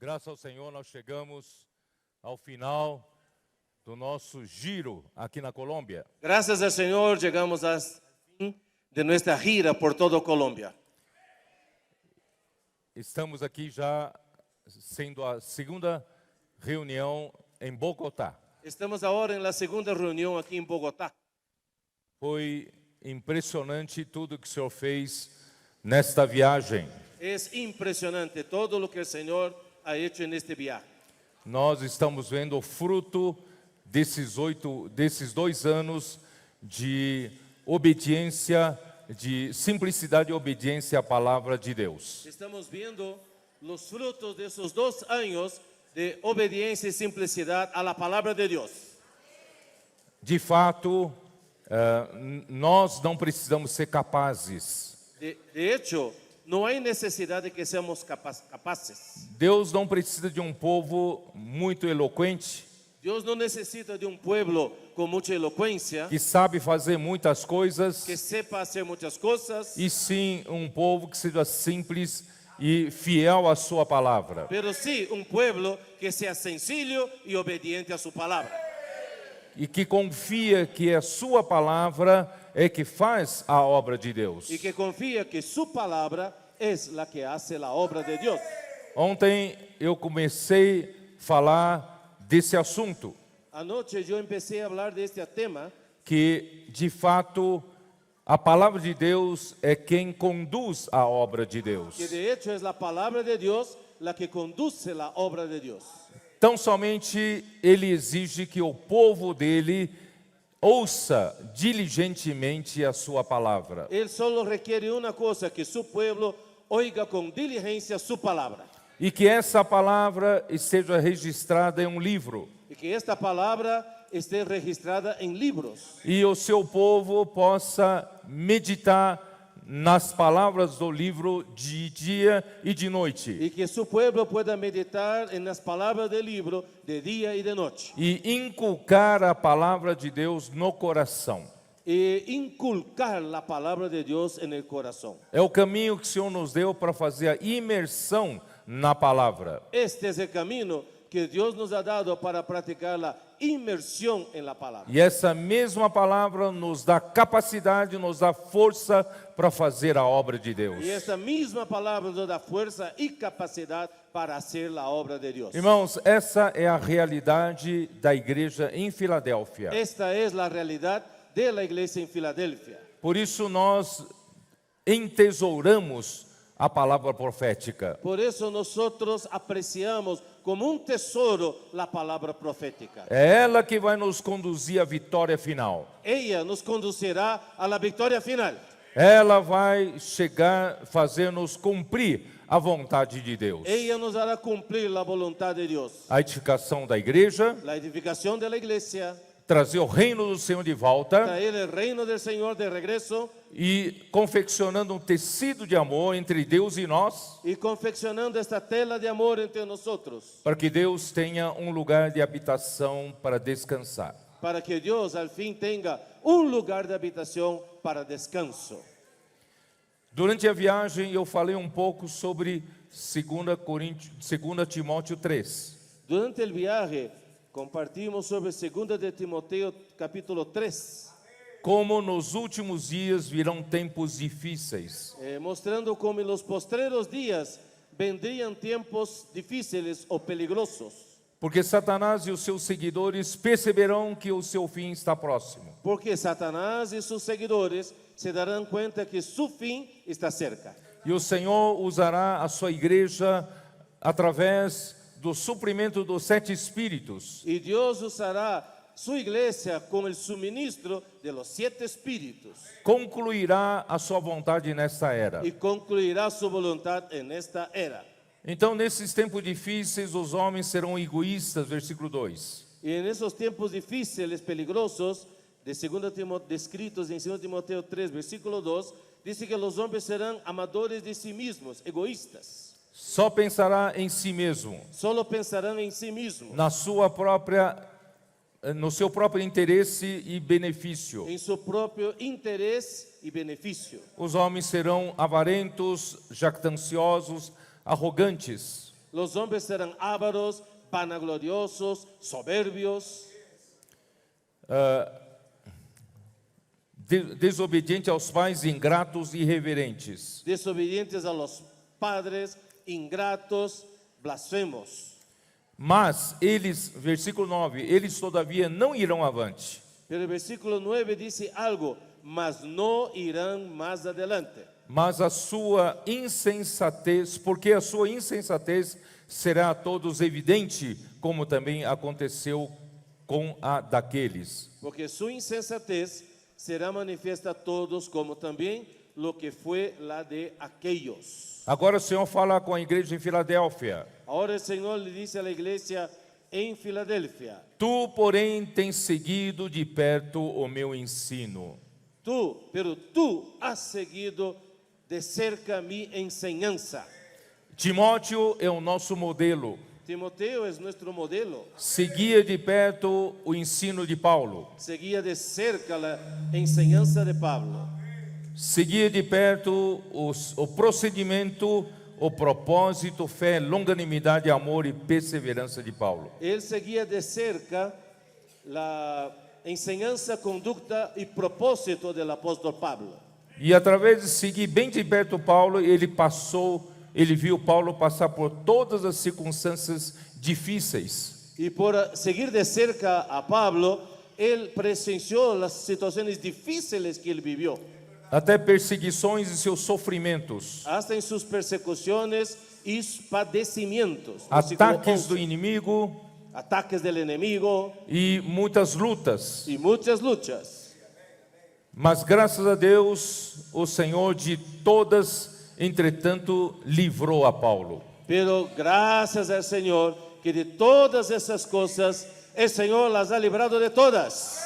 Graças ao Senhor, nós chegamos ao final do nosso giro aqui na Colômbia. Gracias al Señor llegamos al fin de nuestra gira por todo Colombia. Estamos aqui já sendo a segunda reunião em Bogotá. Estamos ahora en la segunda reunión aquí en Bogotá. Foi impressionante tudo que o Senhor fez nesta viagem. Es impresionante todo lo que el Señor ha hecho en este viaje. Nós estamos vendo o fruto desses 2 anos de obediência, de simplicidade e obediência à palavra de Deus. Estamos viendo los frutos de esos 2 años de obediencia y simplicidad a la palabra de Dios. De fato, nós não precisamos ser capazes. De hecho, no hay necesidad de que seamos capaces. Deus não precisa de um povo muito eloquente, Dios no necesita de un pueblo con mucha elocuencia, que sabe fazer muitas coisas, que sepa hacer muchas cosas, e sim um povo que seja simples e fiel à sua palavra. pero sí un pueblo que sea sencillo y obediente a su palabra. E que confia que a sua palavra é que faz a obra de Deus. Y que confía que su palabra es la que hace la obra de Dios. Ontem eu comecei a falar desse assunto, Anoche yo empecé a hablar de este tema, que de fato a palavra de Deus é quem conduz a obra de Deus. que de hecho es la palabra de Dios la que conduce la obra de Dios. Tão somente ele exige que o povo dele ouça diligentemente a sua palavra. Él solo requiere una cosa, que su pueblo oiga con diligencia su palabra. E que essa palavra esteja registrada em um livro. Y que esta palabra esté registrada en libros. E o seu povo possa meditar nas palavras do livro de dia e de noite. Y que su pueblo pueda meditar en las palabras del libro de día y de noche. E inculcar a palavra de Deus no coração. E inculcar la palabra de Dios en el corazón. É o caminho que o Senhor nos deu para fazer a imersão na palavra. Este es el camino que Dios nos ha dado para practicar la inmersión en la palabra. E essa mesma palavra nos dá capacidade, nos dá força para fazer a obra de Deus. Y esta misma palabra nos da fuerza y capacidad para hacer la obra de Dios. Irmãos, essa é a realidade da igreja em Filadélfia. Esta es la realidad de la iglesia en Filadelfia. Por isso nós entesouramos a palavra profética. Por eso nosotros apreciamos como un tesoro la palabra profética. É ela que vai nos conduzir à vitória final. Ella nos conducirá a la victoria final. Ela vai chegar, fazer-nos cumprir a vontade de Deus. Ella nos hará cumplir la voluntad de Dios. A edificação da igreja, La edificación de la iglesia, trazer o reino do Senhor de volta traer el reino del Señor de regreso e confeccionando um tecido de amor entre Deus e nós, y confeccionando esta tela de amor entre nosotros, para que Deus tenha um lugar de habitação para descansar. para que Dios al fin tenga un lugar de habitación para descanso. Durante a viagem eu falei um pouco sobre 2 Timóteo 3. Durante el viaje compartimos sobre 2 de Timoteo capítulo 3, Como nos últimos dias virão tempos difíceis, mostrando cómo en los postreros días vendrían tiempos difíciles o peligrosos, porque Satanás e os seus seguidores perceberão que o seu fim está próximo. porque Satanás y sus seguidores se darán cuenta que su fin está cerca. E o Senhor usará a sua igreja através do suprimento dos 7 espíritos, Y Dios usará su iglesia con el suministro de los 7 espíritus concluirá a sua vontade nesta era. y concluirá su voluntad en esta era. Então, nesses tempos difíceis, os homens serão egoístas, versículo 2. Y en esos tiempos difíciles, peligrosos, descritos en 2 Timoteo 3, versículo 2, dice que los hombres serán amadores de sí mismos, egoístas. Só pensará em si mesmo, Solo pensarán en sí mismos, no seu próprio interesse e benefício. en su propio interés y beneficio. Os homens serão avarentos, jactanciosos, arrogantes. Los hombres serán ávaros, vanagloriosos, soberbios, desobedientes aos pais, ingratos e irreverentes. desobedientes a los padres, ingratos, blasfemos. Mas eles, versículo 9, eles todavia não irão avante, Pero el versículo 9 dice algo, mas no irán más adelante. mas a sua insensatez, porque a sua insensatez será a todos evidente, como também aconteceu com a daqueles. Porque su insensatez será manifiesta a todos, como también lo que fue la de aquellos. Agora o Senhor fala com a igreja em Filadélfia. Ahora el Señor le dice a la iglesia en Filadelfia, Tu, porém, tens seguido de perto o meu ensino. pero tú has seguido de cerca mi enseñanza. Timóteo é o nosso modelo. Timoteo es nuestro modelo. Seguia de perto o ensino de Paulo. Seguía de cerca la enseñanza de Pablo. Seguia de perto o procedimento, o propósito, fé, longanimidade, amor e perseverança de Paulo. Él seguía de cerca la enseñanza, conducta y propósito del apóstol Pablo. E através de seguir bem de perto Paulo, ele viu Paulo passar por todas as circunstâncias difíceis. Y por seguir de cerca a Pablo, él presenció las situaciones difíciles que él vivió, Até perseguições e seus sofrimentos, hasta en sus persecuciones y padecimientos. Versículo ataques 11. do inimigo Ataques del enemigo e muitas lutas. y muchas luchas. Mas graças a Deus, o Senhor de todas, entretanto, livrou a Paulo. Pero gracias al Señor que de todas esas cosas el Señor las ha librado de todas.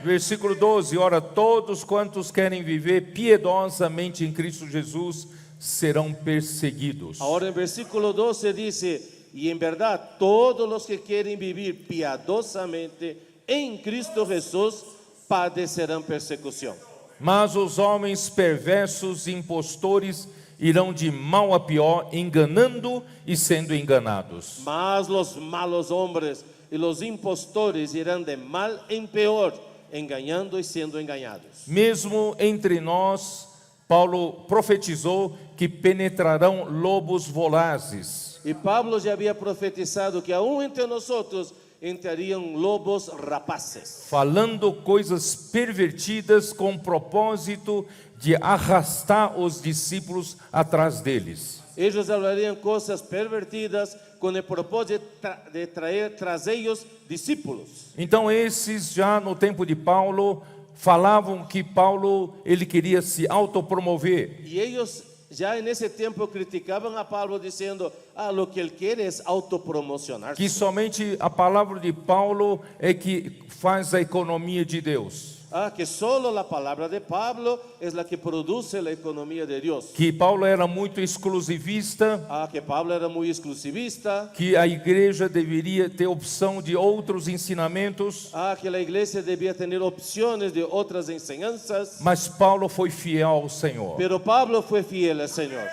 Versículo 12, ora, todos quantos querem viver piedosamente em Cristo Jesus serão perseguidos. Ahora en versículo 12 dice, y en verdad todos los que quieren vivir piadosamente en Cristo Jesús padecerán persecución. Mas os homens perversos e impostores irão de mal a pior, enganando e sendo enganados. Mas los malos hombres y los impostores irán de mal en peor, engañando y siendo engañados. Mesmo entre nós, Paulo profetizou que penetrarão lobos vorazes. Y Pablo ya había profetizado que aún entre nosotros entrarían lobos rapaces, Falando coisas pervertidas com o propósito de arrastar os discípulos atrás deles. ellos hablarían cosas pervertidas con el propósito de traer tras ellos discípulos. Então esses já no tempo de Paulo falavam que Paulo ele queria se autopromover. Y ellos ya en ese tiempo criticaban a Pablo diciendo, lo que él quiere es autopromocionarse. Que somente a palavra de Paulo é que faz a economia de Deus. Que solo la palabra de Pablo es la que produce la economía de Dios. Que Paulo era muito exclusivista, Que Pablo era muy exclusivista. que a igreja deveria ter opção de outros ensinamentos, Que la iglesia debía tener opciones de otras enseñanzas. mas Paulo foi fiel ao Senhor. Pero Pablo fue fiel al Señor.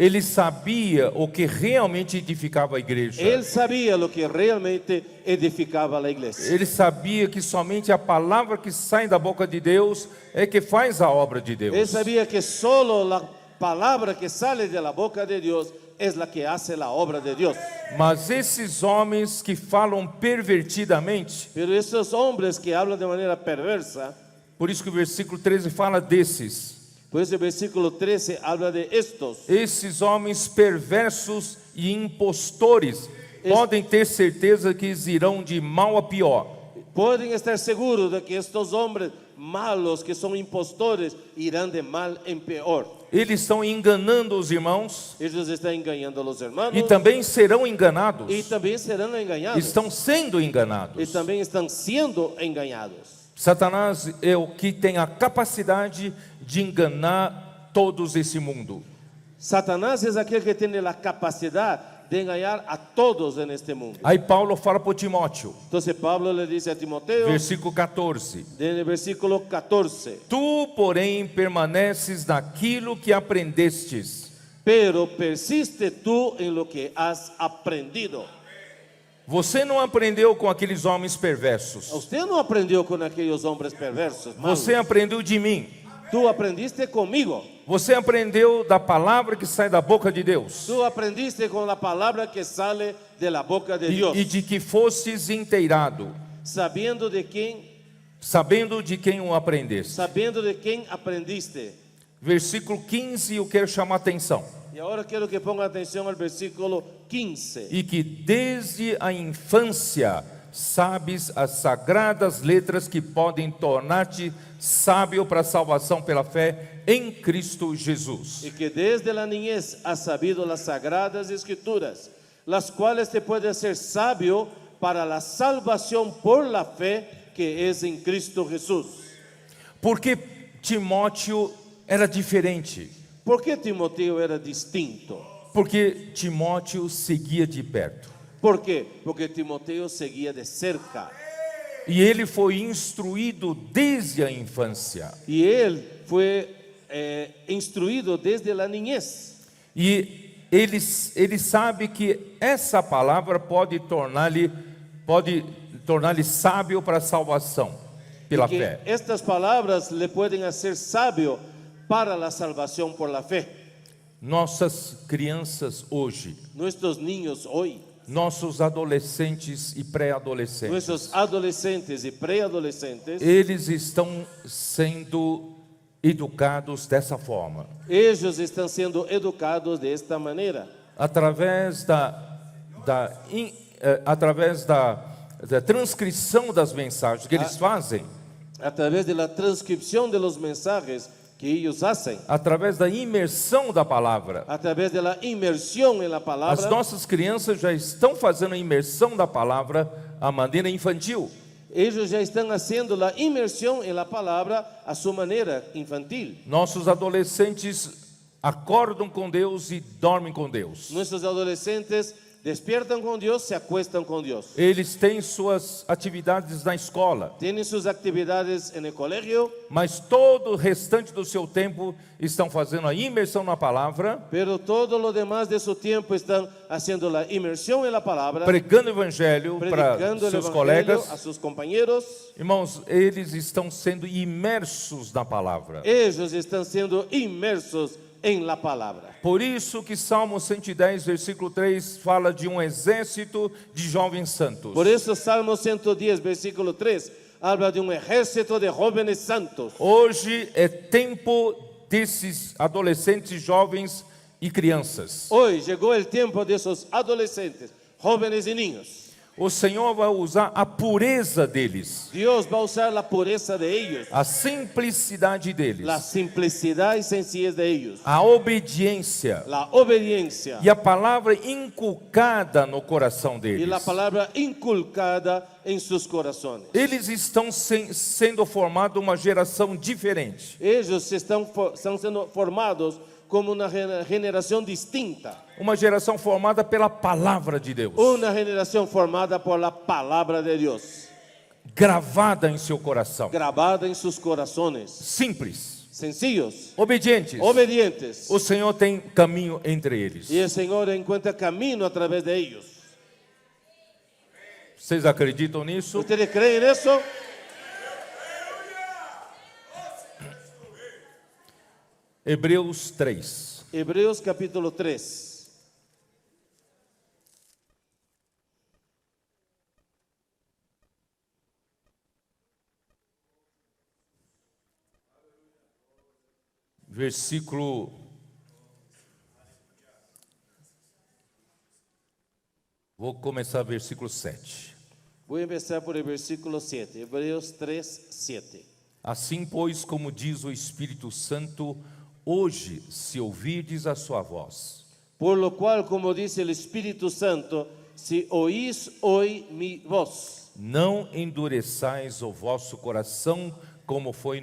Ele sabia o que realmente edificava a igreja. Él sabía lo que realmente edificaba la iglesia. Ele sabia que somente a palavra que sai da boca de Deus é que faz a obra de Deus. Él sabía que solo la palabra que sale de la boca de Dios es la que hace la obra de Dios. Mas esses homens que falam pervertidamente, Pero esos hombres que hablan de manera perversa, por isso que o versículo 13 fala desses. por eso el versículo 13 habla de estos. Esses homens perversos e impostores podem ter certeza que eles irão de mal a pior. Pueden estar seguros de que estos hombres malos, que son impostores, irán de mal en peor. Eles estão enganando os irmãos Ellos están engañando a los hermanos e também serão enganados. y también serán engañados. Estão sendo Y enganados. también están siendo engañados. Satanás é o que tem a capacidade de enganar todos esse mundo. Satanás es aquel que tiene la capacidad de engañar a todos en este mundo. Aí Paulo fala para Timóteo, Entonces Pablo le dice a Timoteo, versículo 14: en el versículo 14, Tu, porém, permaneces naquilo que aprendestes, pero persiste tú en lo que has aprendido. Você não aprendeu com aqueles homens perversos. Usted no aprendió con aquellos hombres perversos, malos. Você aprendeu de mim. Tú aprendiste conmigo. Você aprendeu da palavra que sai da boca de Deus. Tú aprendiste con la palabra que sale de la boca de Dios. E de que fostes inteirado, Sabiendo de quem o aprendeste. Sabiendo de quién aprendiste. Versículo 15, eu quero chamar a atenção. Y ahora quiero que ponga atención al versículo 15. E que desde a infância sabes as sagradas letras que podem tornar-te sábio para a salvação pela fé em Cristo Jesus. Y que desde la niñez has sabido las sagradas escrituras, las cuales te pueden hacer sabio para la salvación por la fe que es en Cristo Jesús. Porque Timóteo era diferente. ¿Por qué Timoteo era distinto? Porque Timóteo seguia de perto. ¿Por qué? Porque Timoteo seguía de cerca. E ele foi instruído desde a infância. Y él fue instruido desde la niñez. E ele sabe que essa palavra pode tornar-lhe sábio para a salvação pela Que fé. estas palabras le pueden hacer sabio para la salvación por la fe. Nossas crianças hoje, Nuestros niños hoy, nossos adolescentes e pré-adolescentes, nuestros adolescentes y preadolescentes, eles estão sendo educados dessa forma, ellos están siendo educados de esta manera, através da transcrição das mensagens que eles fazem, a través de la transcripción de los mensajes que ellos hacen, através da imersão da palavra. a través de la inmersión en la As palabra. nossas crianças já estão fazendo a imersão da palavra à maneira infantil. Ellos ya están haciendo la inmersión en la palabra a su manera infantil. Nossos adolescentes acordam com Deus e dormem com Deus. Nuestros adolescentes despiertan con Dios, se acuestan con Dios. Eles têm suas atividades na escola, Tienen sus actividades en el colegio, mas todo o restante do seu tempo estão fazendo a imersão na palavra, pero todo lo demás de su tiempo están haciendo la inmersión en la palabra, pregando o evangelho para predicando el seus evangelio colegas. a sus compañeros. Irmãos, eles estão sendo imersos na palavra. Ellos están siendo inmersos en la palabra. Por isso que Salmo 110, versículo 3, fala de um exército de jovens santos. Por eso Salmo 110, versículo 3, habla de un ejército de jóvenes santos. Hoje é tempo desses adolescentes, jovens e crianças. Hoy llegó el tiempo de esos adolescentes, jóvenes y niños. O Senhor vai usar a pureza deles, Dios va a usar la pureza de ellos, a simplicidade deles, la simplicidad y sencillez de ellos, a obediência la obediencia e a palavra inculcada no coração y deles. la palabra inculcada en sus corazones. Eles estão sendo formados uma geração diferente. Ellos están siendo formados como una generación distinta, Uma geração formada pela palavra de Deus, una generación formada por la palabra de Dios, gravada em seu coração. grabada en sus corazones, Simples, sencillos, obedientes. obedientes. O Senhor tem caminho entre eles. Y el Señor encuentra camino a través de ellos. Vocês acreditam nisso? ¿Ustedes creen en eso? Hebreus 3. Hebreos capítulo 3. Versículo. Vou começar versículo 7. Voy a empezar por el versículo 7. Hebreos 3, 7. Assim, pois, como diz o Espírito Santo, hoje, se ouvirdes a sua voz, Por lo cual, como dice el Espíritu Santo, si oís hoy mi voz, não endureçais o vosso coração, como foi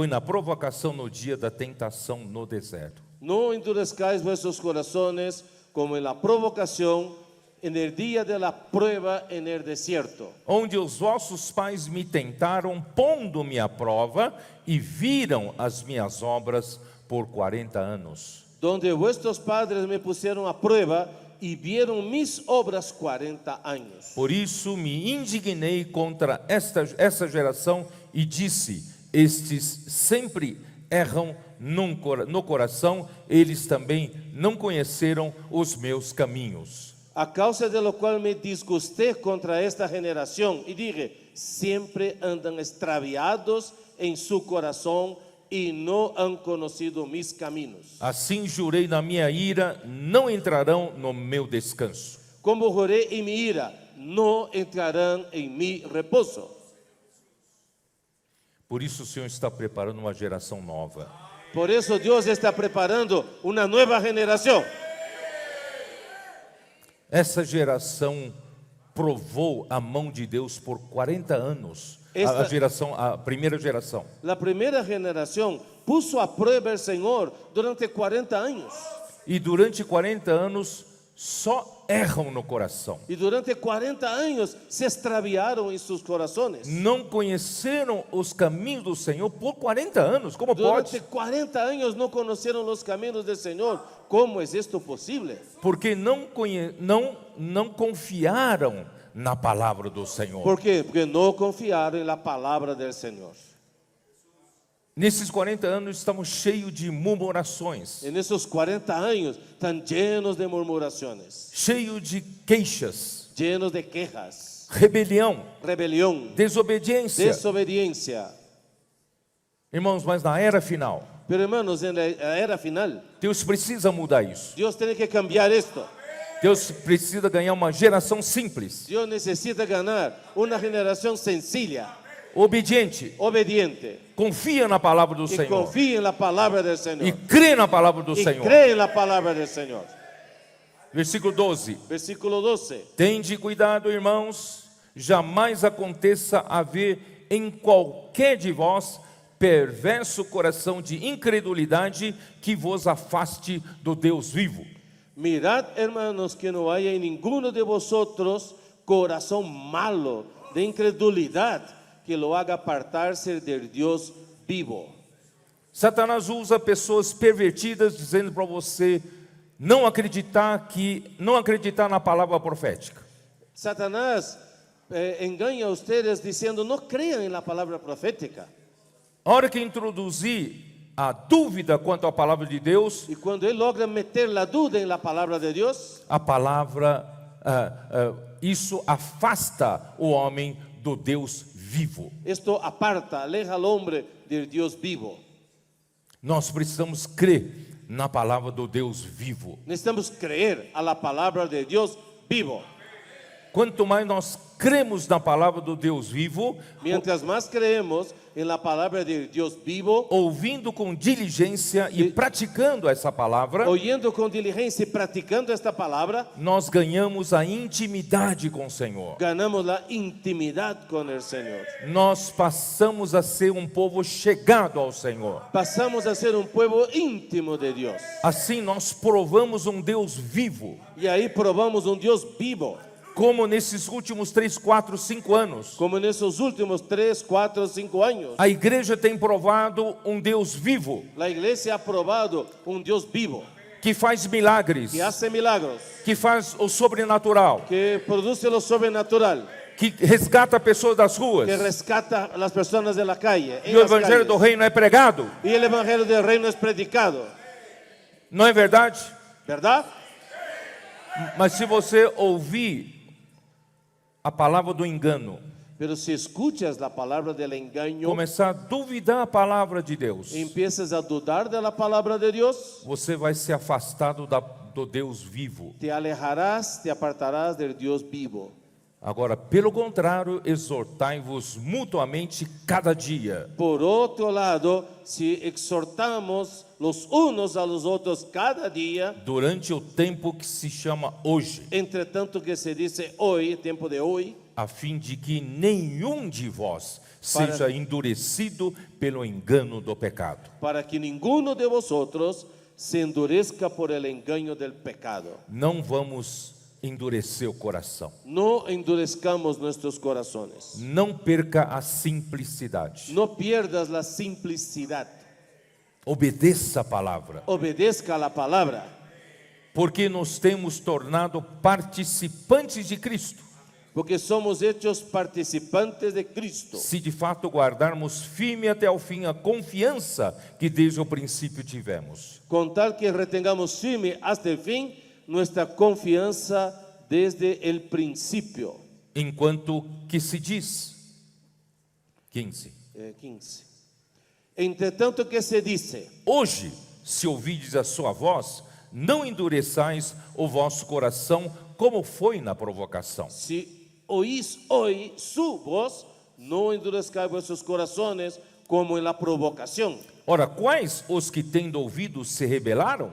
na provocação no dia da tentação no deserto. no endurezcáis vuestros corazones como en la provocación en el día de la prueba en el desierto, Onde os vossos pais me tentaram, pondo-me à prova, e viram as minhas obras por 40 anos. donde vuestros padres me pusieron a prueba y vieron mis obras 40 años. Por isso me indignei contra essa geração e disse: estes sempre erram no coração, eles também não conheceram os meus caminhos. A causa de lo cual me disgusté contra esta generación y dije, siempre andan extraviados en su corazón y no han conocido mis caminos. Assim jurei na minha ira, não entrarão no meu descanso. Como juré en mi ira, no entrarán en mi reposo. Por isso o Senhor está preparando uma geração nova. Por eso Dios está preparando una nueva generación. Essa geração provou a mão de Deus por 40 anos. A primeira geração. La primera generación puso a prueba el Señor durante 40 años. E durante 40 anos só erram no coração. Y durante 40 años se extraviaron en sus corazones. Não conheceram os caminhos do Senhor por 40 anos. Como Durante pode? 40 años no conocieron los caminos del Señor. ¿Cómo es esto posible? Porque não confiaram na palavra do Senhor. ¿Por qué? Porque no confiaron en la palabra del Señor. Nesses 40 anos estamos cheios de murmurações, En esos 40 años están llenos de murmuraciones, cheios de queixas, llenos de quejas, rebelião, rebelión, desobediência. desobediencia. Irmãos, mas na era final, Pero hermanos, en la era final, Deus precisa mudar isso. Dios tiene que cambiar esto. Deus precisa ganhar uma geração simples, Dios necesita ganar una generación sencilla, obediente, obediente, confia na palavra do que Senhor confíe en la palabra del e Señor crê na palavra do y Senhor. cree en la palabra del Señor. Versículo 12. Versículo 12. Tende cuidado, irmãos, jamais aconteça haver em qualquer de vós perverso coração de incredulidade que vos afaste do Deus vivo. Mirad, hermanos, que no haya en ninguno de vosotros corazón malo de incredulidad que lo haga apartarse del Dios vivo. Satanás usa pessoas pervertidas dizendo para você não acreditar na palavra profética. Satanás engaña a ustedes diciendo no crean en la palabra profética. A hora que introduzir a dúvida quanto à palavra de Deus, Y cuando él logra meter la duda en la palabra de Dios, a palavra, isso afasta o homem do Deus vivo. esto aparta, aleja al hombre del Dios vivo. Nós precisamos crer na palavra do Deus vivo. Necesitamos creer a la palabra de Dios vivo. Quanto mais nós cremos na palavra do Deus vivo, Mientras más creemos en la palabra de Dios vivo, ouvindo com diligência e praticando essa palavra, oyendo con diligencia y practicando esta palabra, nós ganhamos a intimidade com o Senhor. ganamos la intimidad con el Señor. Nós passamos a ser um povo chegado ao Senhor. Pasamos a ser un pueblo íntimo de Dios. Assim nós provamos um Deus vivo, Y ahí probamos un Dios vivo. como nesses últimos 3, 4, 5 anos. Como en esos últimos 3, 4, 5 años, A igreja tem provado um Deus vivo, la iglesia ha probado un Dios vivo, que faz milagres, que hace milagros, que faz o sobrenatural, que produce lo sobrenatural, que resgata pessoas das ruas. que rescata a las personas de la calle. E o evangelho do reino é pregado. Y el evangelio del reino es predicado, Não é verdade? ¿verdad? Mas se você ouvir a palavra do engano, Pero si escuchas la palabra del engaño, começar a duvidar a palavra de Deus, empiezas a dudar de la palabra de Dios, você vai ser afastado do Deus vivo. te alejarás, te apartarás del Dios vivo. Agora, pelo contrário, exortai-vos mutuamente cada dia, Por otro lado, si exhortamos los unos a los otros cada día, durante o tempo que se chama hoje, entre tanto que se dice hoy, tiempo de hoy, a fim de que nenhum de vós seja endurecido pelo engano do pecado. para que ninguno de vosotros se endurezca por el engaño del pecado. Não vamos endurecer o coração. No endurezcamos nuestros corazones. Não perca a simplicidade. No pierdas la simplicidad. Obedeça a palavra, obedezca la palabra, porque nos temos tornado participantes de Cristo, porque somos hechos participantes de Cristo. se de fato guardarmos firme até ao fim a confiança que desde o princípio tivemos. Con tal que retengamos firme hasta el fin nuestra confianza desde el principio. Enquanto que se diz, 15, 15. Entretanto que se dice, hoje, se ouvides a sua voz, não endureçais o vosso coração, como foi na provocação. si oís hoy su voz, no endurezcáis vuestros corazones como en la provocación. Ora, quais os que tendo ouvido se rebelaram?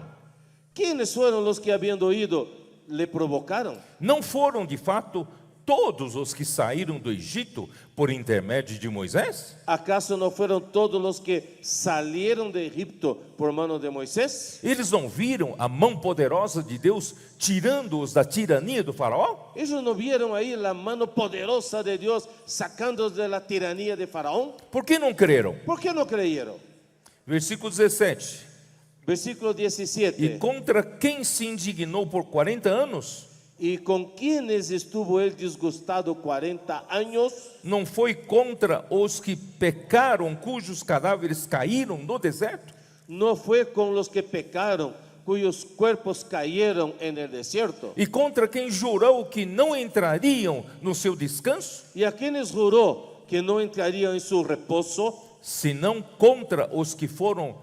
¿Quiénes fueron los que habiendo oído le provocaron? Não foram, de fato, todos os que saíram do Egito por intermédio de Moisés? ¿Acaso no fueron todos los que salieron de Egipto por mano de Moisés? Eles não viram a mão poderosa de Deus tirando-os da tirania do faraó? ¿Ellos no vieron ahí la mano poderosa de Dios sacándolos de la tiranía de Faraón? Por que não creram? ¿Por qué no creyeron? Versículo 17. Versículo E 17. contra quem se indignou por 40 anos? ¿Y con quiénes estuvo él disgustado 40 años? Não foi contra os que pecaram, cujos cadáveres caíram no deserto? No fue con los que pecaron, cuyos cuerpos cayeron en el desierto. E contra quem jurou que não entrariam no seu descanso? ¿Y a quienes juró que no entrarían en su reposo? Senão contra os que foram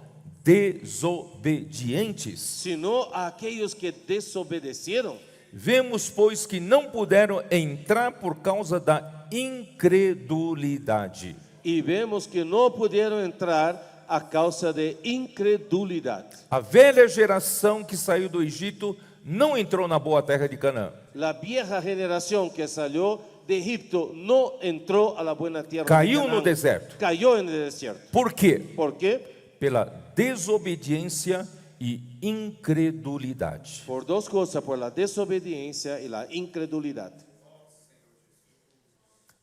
desobedientes. Sino a aquellos que desobedecieron. Vemos, pois, que não puderam entrar por causa da incredulidade. Y vemos que no pudieron entrar a causa de incredulidad. A velha geração que saiu do Egito não entrou na boa terra de Canaã. La vieja generación que salió de Egipto no entró a la buena tierra. Caiu de no Canaán. deserto. Cayó en el desierto. Por quê? ¿Por qué? Pela desobediência e incredulidade. Por dos cosas, por la desobediencia y la incredulidad.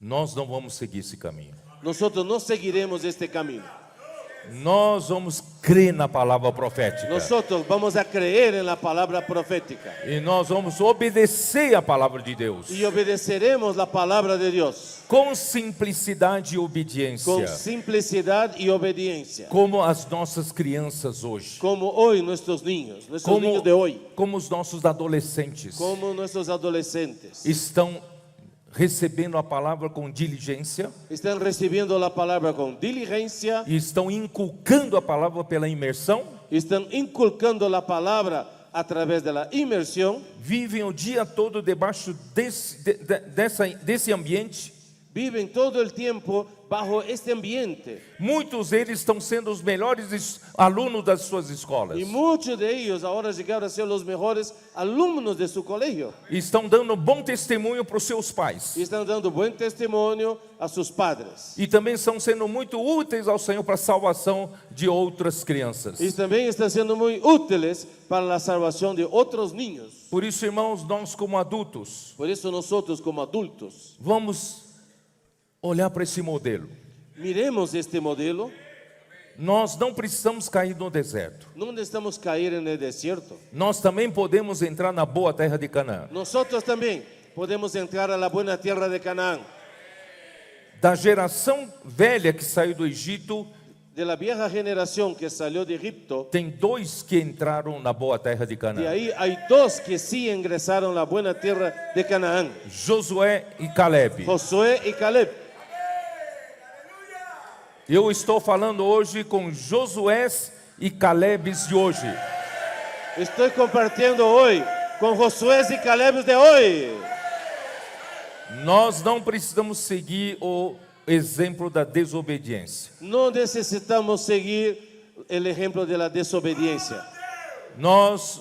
Nós não vamos seguir esse caminho. Nosotros no seguiremos este camino. Nós vamos crer na palavra profética. Nosotros vamos a creer en la palabra profética E nós vamos obedecer a palavra de Deus. y obedeceremos la palabra de Dios Com simplicidade e obediência. con simplicidad y obediencia, Como as nossas crianças hoje. como hoy nuestros niños Como, de hoy, como os nossos adolescentes. como nuestros adolescentes Estão recebendo a palavra com diligência. están recibiendo la palabra con diligencia, E estão inculcando a palavra pela imersão. están inculcando la palabra a través de la inmersión, Vivem o dia todo debaixo desse ambiente. viven todo el tiempo bajo este ambiente. Muitos deles estão sendo os melhores alunos das suas escolas. Y muchos de ellos ahora llegaron a ser los mejores alumnos de su colegio. Estão dando bom testemunho para os seus pais. Y están dando buen testimonio a sus padres. E também estão sendo muito úteis ao Senhor para a salvação de outras crianças. Y también están siendo muy útiles para la salvación de otros niños. Por isso, irmãos, nós como adultos, Por eso nosotros como adultos vamos olhar para esse modelo. miremos este modelo. Nós não precisamos cair no deserto. No necesitamos caer en el desierto. Nós também podemos entrar na boa terra de Canaã. Nosotros también podemos entrar a la buena tierra de Canaán. Da geração velha que saiu do Egito, De la vieja generación que salió de Egipto, tem dois que entraram na boa terra de de Canaã: ahí hay dos que sí ingresaron a la buena tierra de Canaán: Josué e Caleb. Josué y Caleb. Eu estou falando hoje com Josués e Calebes de hoje. Estoy compartiendo hoy con Josué y Caleb de hoy. Nós não precisamos seguir o exemplo da desobediência. No necesitamos seguir el ejemplo de la desobediencia. Nós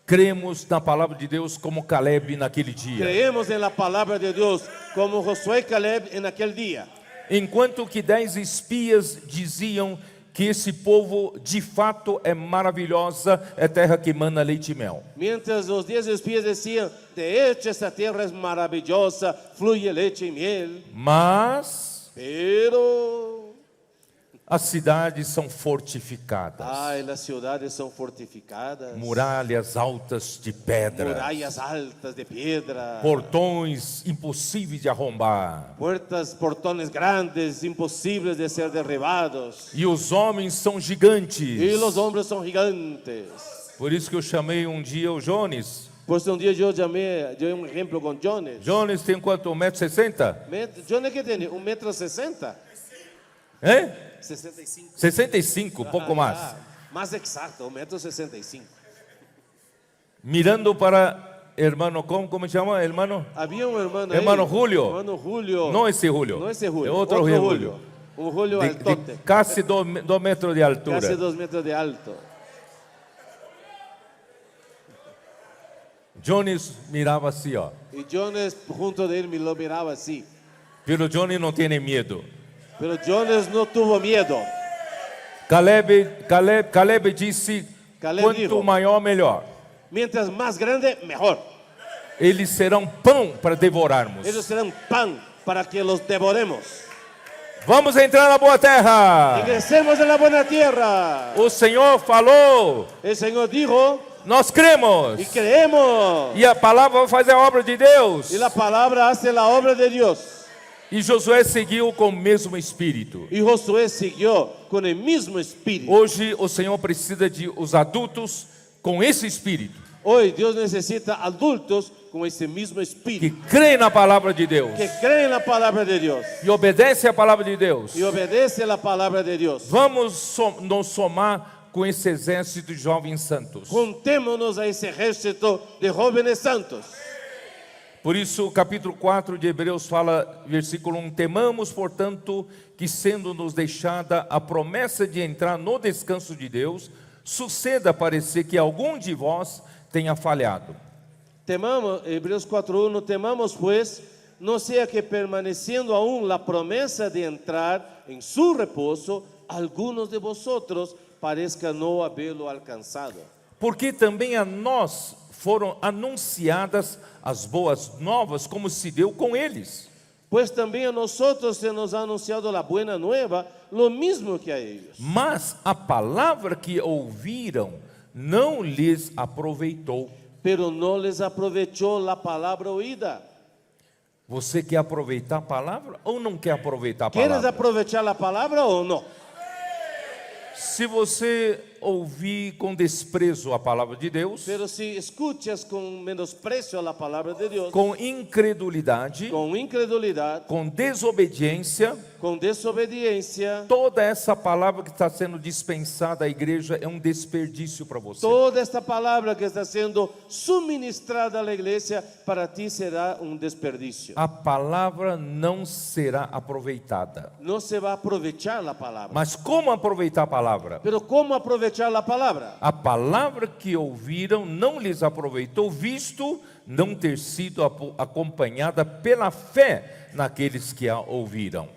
cremos na palavra de Deus como Caleb naquele dia. Creemos en la palabra de Dios como Josué y Caleb en aquel día. Enquanto que 10 espias diziam que esse povo de fato é maravilhosa, é terra que mana leite e mel. Mientras los 10 espías decían, de hecho esta tierra es maravillosa, fluye leche y miel. Mas Pero As cidades são fortificadas, Ay, las ciudades son fortificadas. muralhas altas de pedra, Murallas altas de piedra. portões impossíveis de arrombar. Puertas, portones grandes, imposibles de ser derribados. E os homens são Y gigantes. los hombres son gigantes. Por isso que eu chamei um dia o Jones. Pues un día yo di un ejemplo con Jones. Jones tem quanto? 1,60 m? Jones que tiene 1,60 m. Hein? 65. 65, pouco mais. Más exacto, 1,65 m. Mirando para hermano, como chama, hermano? Había un hermano Hermano ahí, Julio. Hermano Julio. Não esse Julio. No ese Julio. É outro Julio. Un Julio De altote. quase 2 metros de altura. Casi 2 metros de alto. Jones mirava assim, ó. Y Jones junto de él me lo miraba así. Pero Jones não tem medo. Pero Jones no tuvo miedo. Caleb disse, Caleb quanto dijo, maior, melhor. Mientras más grande, mejor. Eles serão pão para devorarmos. Ellos serán pan para que los devoremos. Vamos entrar na boa terra. Ingresemos en la buena tierra. O Senhor falou, El Señor dijo nós cremos. y creemos. E a palavra vai fazer a obra de Deus. Y la palabra hace la obra de Dios. E Josué seguiu com o mesmo espírito. Y Josué siguió con el mismo espíritu. Hoje o Senhor precisa de os adultos com esse espírito, Hoy Dios necesita adultos con ese mismo que espíritu. creem na palavra de Deus Que creen en la palabra de Dios. e obedecem a palavra de Deus. Y obedece la palabra de Dios. Vamos nos somar com esse exército de jovens santos. Juntémonos a ese ejército de jóvenes santos. Por isso, o capítulo 4 de Hebreus fala, versículo 1: temamos, portanto, que sendo nos deixada a promessa de entrar no descanso de Deus, suceda parecer que algum de vós tenha falhado. Temamos, Hebreos 4:1, temamos pues, no sea que permaneciendo aún la promesa de entrar en su reposo, algunos de vosotros parezca no haberlo alcanzado. Porque também a nós foram anunciadas as boas novas, como se deu com eles. Pues también a nosotros se nos ha anunciado la buena nueva, lo mismo que a ellos. Mas a palavra que ouviram não lhes aproveitou. Pero no les aprovechó la palabra oída. Você quer aproveitar a palavra ou não quer aproveitar a ¿Quieres palavra? aprovechar la palabra o no? Se você ouvir com desprezo a palavra de Deus, Pero si escuchas con menosprecio a la palabra de Dios, com incredulidade, con incredulidad, com desobediência, con desobediencia, toda essa palavra que está sendo dispensada à igreja é um desperdício para você. toda esta palabra que está siendo suministrada a la iglesia para ti será un desperdicio. A palavra não será aproveitada. No se va a aprovechar la palabra. Mas como aproveitar a palavra? Pero ¿cómo aprovechar la palabra? A palavra que ouviram não lhes aproveitou, visto não ter sido acompanhada pela fé naqueles que a ouviram.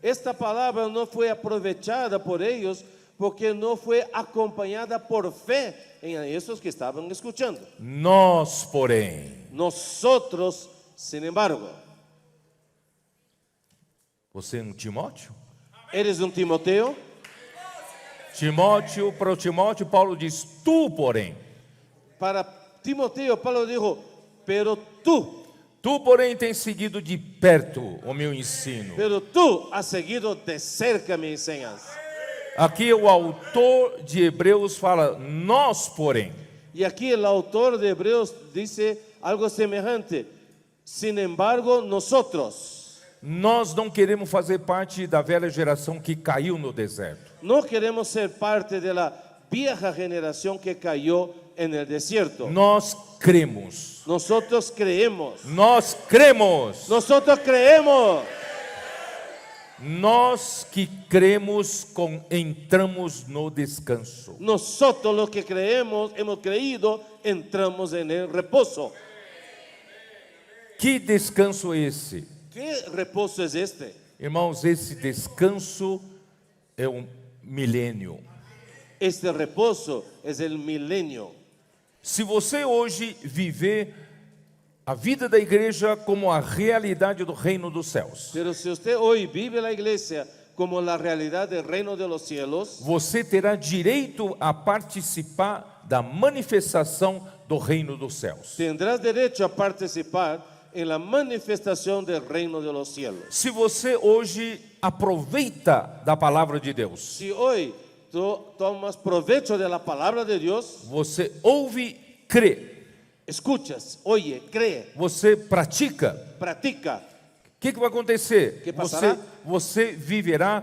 Esta palabra no fue aprovechada por ellos porque no fue acompañada por fe en esos que estaban escuchando. Nós, porém, Nosotros, sin embargo, você é um Timóteo? ¿eres un Timoteo? Timóteo, para o Timóteo, Paulo diz, tu, porém. Para Timoteo, Pablo dijo, pero tú Porém, tens seguido de perto o meu ensino. has seguido de cerca mi enseñanza. Aqui o autor de Hebreus fala, nós, porém. Y aquí el autor de Hebreos dice algo semejante. Sin embargo, nosotros Nós não queremos fazer parte da velha geração que caiu no deserto. no queremos ser parte de la vieja generación que cayó en el desierto. Nós cremos. Nosotros creemos. Nós cremos. Nosotros creemos. Nós que cremos, entramos no descanso. Nosotros los que creemos, hemos creído, entramos en el reposo. Que descanso é esse? ¿Qué reposo es este? Irmãos, esse descanso é um milênio. Este reposo es el milenio. Se você hoje viver a vida da igreja como a realidade do reino dos céus, Pero si usted hoy vive la iglesia como la realidad del reino de los cielos, você terá direito a participar da manifestação do reino dos céus. tendrás derecho a participar en la manifestación del reino de los cielos. Se você hoje aproveita da palavra de Deus, Si hoy tú tomas provecho de la palabra de Dios, você ouve, crê, escuchas, oye, cree, você pratica, practica, o que vai acontecer? Que passará? Você viverá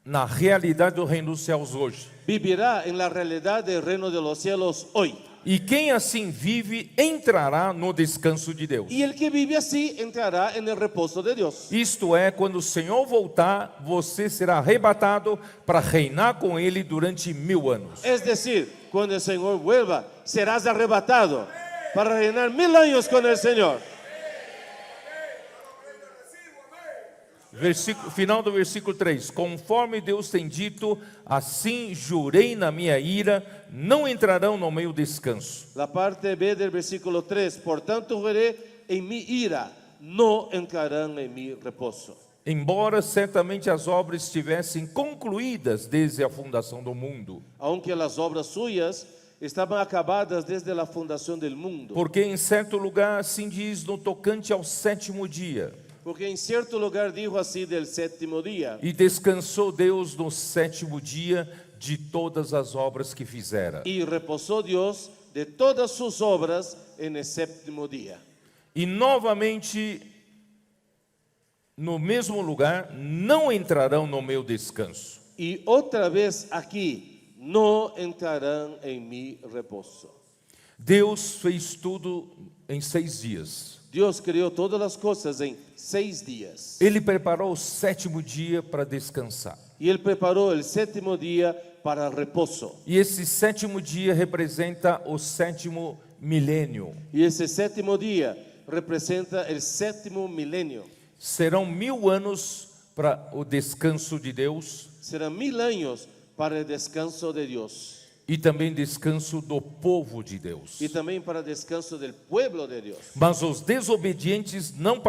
na realidade do reino dos céus hoje. vivirá en la realidad del reino de los cielos hoy. E quem assim vive entrará no descanso de Deus. Y el que vive así entrará en el reposo de Dios. Isto é, quando o Senhor voltar, você será arrebatado para reinar com Ele durante 1000 anos. Es decir, cuando el Señor vuelva, serás arrebatado para reinar 1000 años con el Señor. Final do versículo 3. Conforme Deus tem dito, assim jurei na minha ira, não entrarão no meu descanso. La parte B del versículo 3. Por tanto, juré en mi ira, no entrarán en mi reposo. Embora certamente as obras estivessem concluídas desde a fundação do mundo, Aunque las obras suyas estaban acabadas desde la fundación del mundo. porque em certo lugar assim diz no tocante ao sétimo dia, Porque en cierto lugar dijo así del séptimo día. e descansou Deus no sétimo dia de todas as obras que fizera. Y reposó Dios de todas sus obras en el séptimo día. E novamente, no mesmo lugar, não entrarão no meu descanso. Y otra vez aquí, no entrarán en mi reposo. Deus fez tudo em 6 dias. Dios creó todas las cosas en 6 días. Ele preparou o sétimo dia para descansar. Y Él preparó el séptimo día para reposo. E esse sétimo dia representa o sétimo milênio. Y ese séptimo día representa el séptimo milenio. Serão 1000 anos para o descanso de Deus Serán 1000 años para el descanso de Dios. e também descanso do povo de Deus. Y también para el descanso del pueblo de Dios. Mas os desobedientes não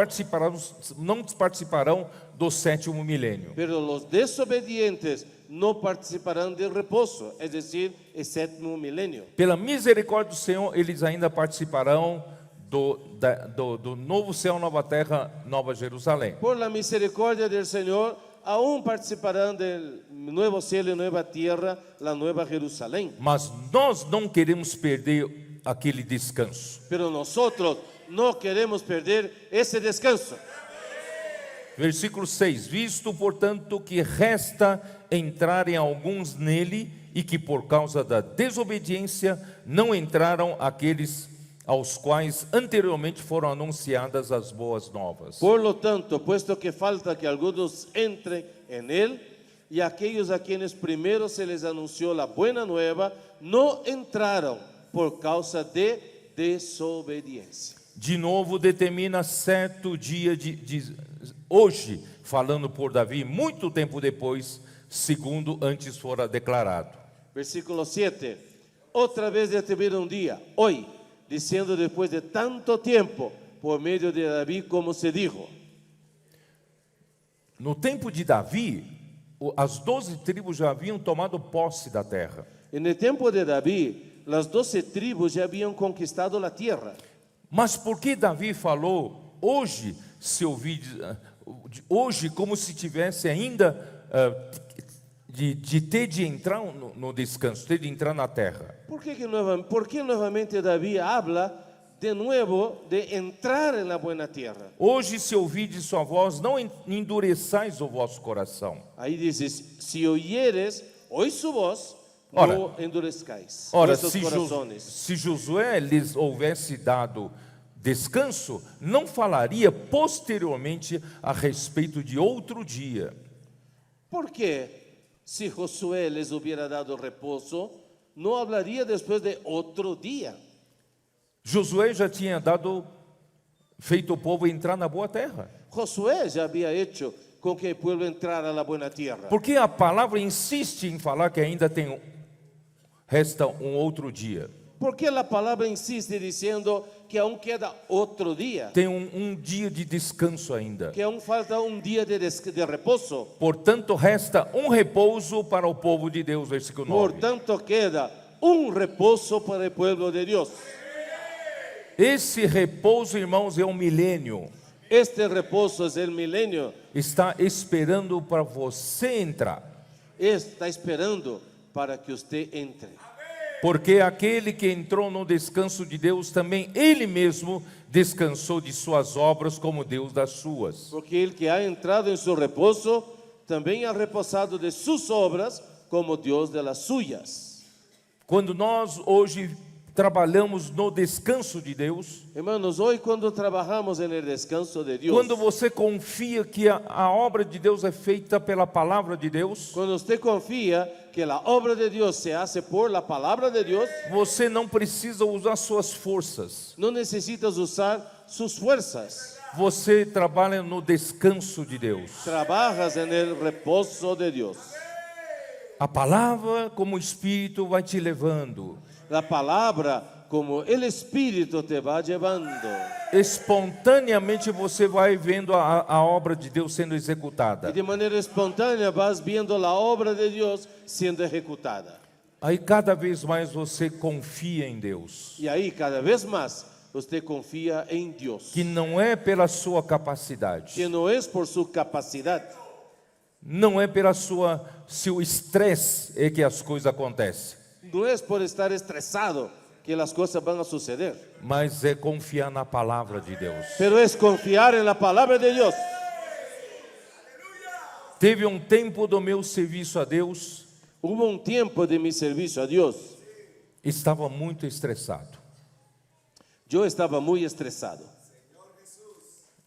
participarão do sétimo milênio. Pero los desobedientes no participarán del reposo, es decir, el séptimo milenio. Pela misericórdia do Senhor, eles ainda participarão do novo céu, nova terra, nova Jerusalém. Por la misericordia del Señor, aún participarán del nuevo cielo y nueva tierra, la nueva Jerusalén. Mas nós não queremos perder aquele descanso. Pero nosotros no queremos perder ese descanso. Versículo 6. Visto, portanto, que resta entrarem alguns nele e que por causa da desobediência não entraram aqueles aos quais anteriormente foram anunciadas as boas novas. Por lo tanto, puesto que falta que algunos entren en él, y aquellos a quienes primero se les anunció la buena nueva, no entraron por causa de desobediencia. De novo determina certo dia hoje, falando por Davi, muito tempo depois, segundo antes fora declarado. Versículo 7. Otra vez determina un día, hoy, diciendo después de tanto tiempo, por medio de David, como se dijo. No tempo de Davi, as 12 tribos já haviam tomado posse da terra. En el tiempo de David, las 12 tribus ya habían conquistado la tierra. Mas por que Davi falou hoje, hoje como se tivesse ainda de entrar no descanso, ter de entrar na terra? ¿Por qué nuevamente David habla de nuevo de entrar en la buena tierra? Hoje, se ouvides sua voz, não endureçais o vosso coração. Ahí dices, si oyeres, oí su voz, Ora, no endurezcáis Ora, vuestros corazones. se Josué lhes houvesse dado descanso, não falaria posteriormente a respeito de outro dia. ¿Por qué? Si Josué les hubiera dado reposo, no hablaría después de otro día. Josué já tinha feito o povo entrar na boa terra. Josué ya había hecho con que el pueblo entrara a la buena tierra. Porque a palavra insiste em falar que ainda resta um outro dia. ¿Por qué la palabra insiste diciendo que aún queda otro día? Tem um dia de descanso ainda. Que aún falta un día de reposo. Portanto, resta um repouso para o povo de Deus, versículo Por 9. tanto, queda un reposo para el pueblo de Dios. Esse repouso, irmãos, é um milênio. Este reposo es el milenio. Está esperando para você entrar. Está esperando para que usted entre. Porque aquele que entrou no descanso de Deus, também ele mesmo descansou de suas obras como Deus das suas. Porque el que ha entrado en su reposo, también ha reposado de sus obras como Dios de las suyas. Quando nós hoje trabalhamos no descanso de Deus, Hermanos, hoy cuando trabajamos en el descanso de Dios, quando você confia que a obra de Deus é feita pela palavra de Deus, cuando usted confía que la obra de Dios se hace por la palabra de Dios, você não precisa usar suas forças. no necesitas usar sus fuerzas. Você trabalha no descanso de Deus. Trabajas en el reposo de Dios. A palavra, como o Espírito, vai te levando. La palabra, como el Espíritu te va llevando. Espontaneamente você vai vendo a obra de Deus sendo Y executada. de manera espontánea vas viendo la obra de Dios siendo ejecutada. Aí cada vez mais você confia em Deus. Y ahí cada vez más usted confía en Dios. Que não é pela sua capacidade, Que no es por su capacidad, não é pela seu estresse é que as coisas acontecem, no es por estar estresado que las cosas van a suceder, mas é confiar na palavra de Deus. pero es confiar en la palabra de Dios. Teve um tempo do meu serviço a Deus, Hubo un tiempo de mi servicio a Dios. estava muito estressado. Yo estaba muy estresado.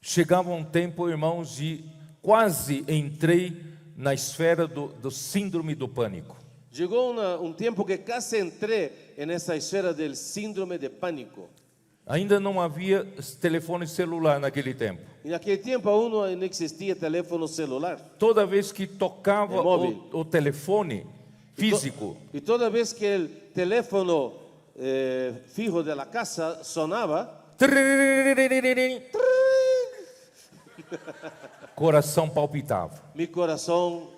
Chegava um tempo, irmãos, de quase entrei na esfera do síndrome do pânico. Llegó un tiempo que casi entré en esa esfera del síndrome de pánico. Ainda não havia telefone celular naquele tempo. En aquel tiempo aún no existía teléfono celular. Toda vez que tocava É móvel. o telefone físico, Y toda vez que el teléfono fijo de la casa sonaba, coração palpitava. mi corazón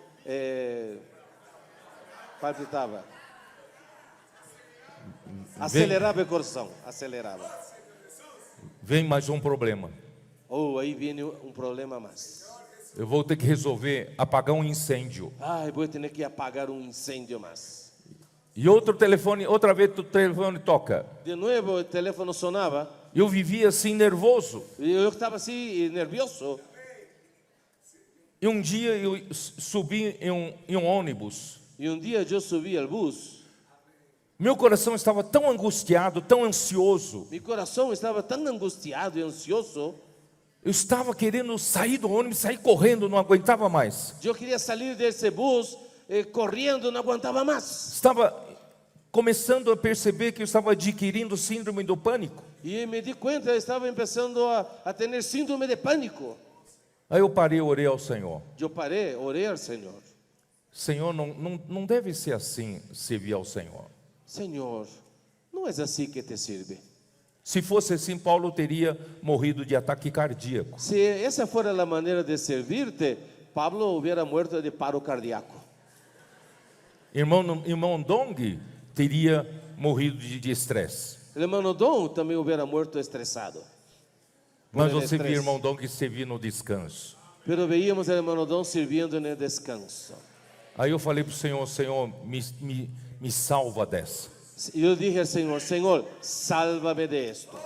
palpitaba. Aceleraba el corazón, aceleraba. Vem mais um problema. Oh, ahí viene un problema más. Eu vou ter que resolver apagar um incêndio. Ay, voy a tener que apagar un incendio más. E outro telefone, outra vez o telefone toca. De nuevo el teléfono sonaba Eu vivia assim nervoso. y yo estaba así nervioso. E um dia eu subi em um ônibus. Y un día yo subí al bus. Meu coração estava tão angustiado, tão ansioso. Mi corazón estaba tan angustiado y ansioso. Eu estava querendo sair do ônibus, sair correndo, não aguentava mais. Yo quería salir de ese bus corriendo, no aguantaba más. Estava começando a perceber que eu estava adquirindo síndrome do pânico. Y me di cuenta, estaba empezando a tener síndrome de pánico. Aí eu parei, orei ao Senhor. Yo paré, oré al Señor. Senhor, não deve ser assim servir ao Senhor. Señor, no es así que te sirve. Se fosse assim, Paulo teria morrido de ataque cardíaco. Si esa fuera la manera de servirte, Pablo hubiera muerto de paro cardíaco. Irmão Dong teria morrido de estresse. El hermano Don también hubiera muerto estresado. Mas Por el você viu estrés. irmão Dong servir no descanso. Pero veíamos al hermano Don sirviendo en el descanso. Aí eu falei para o Senhor, Senhor, me salva dessa. Y yo dije al Señor, Señor, sálvame de esto.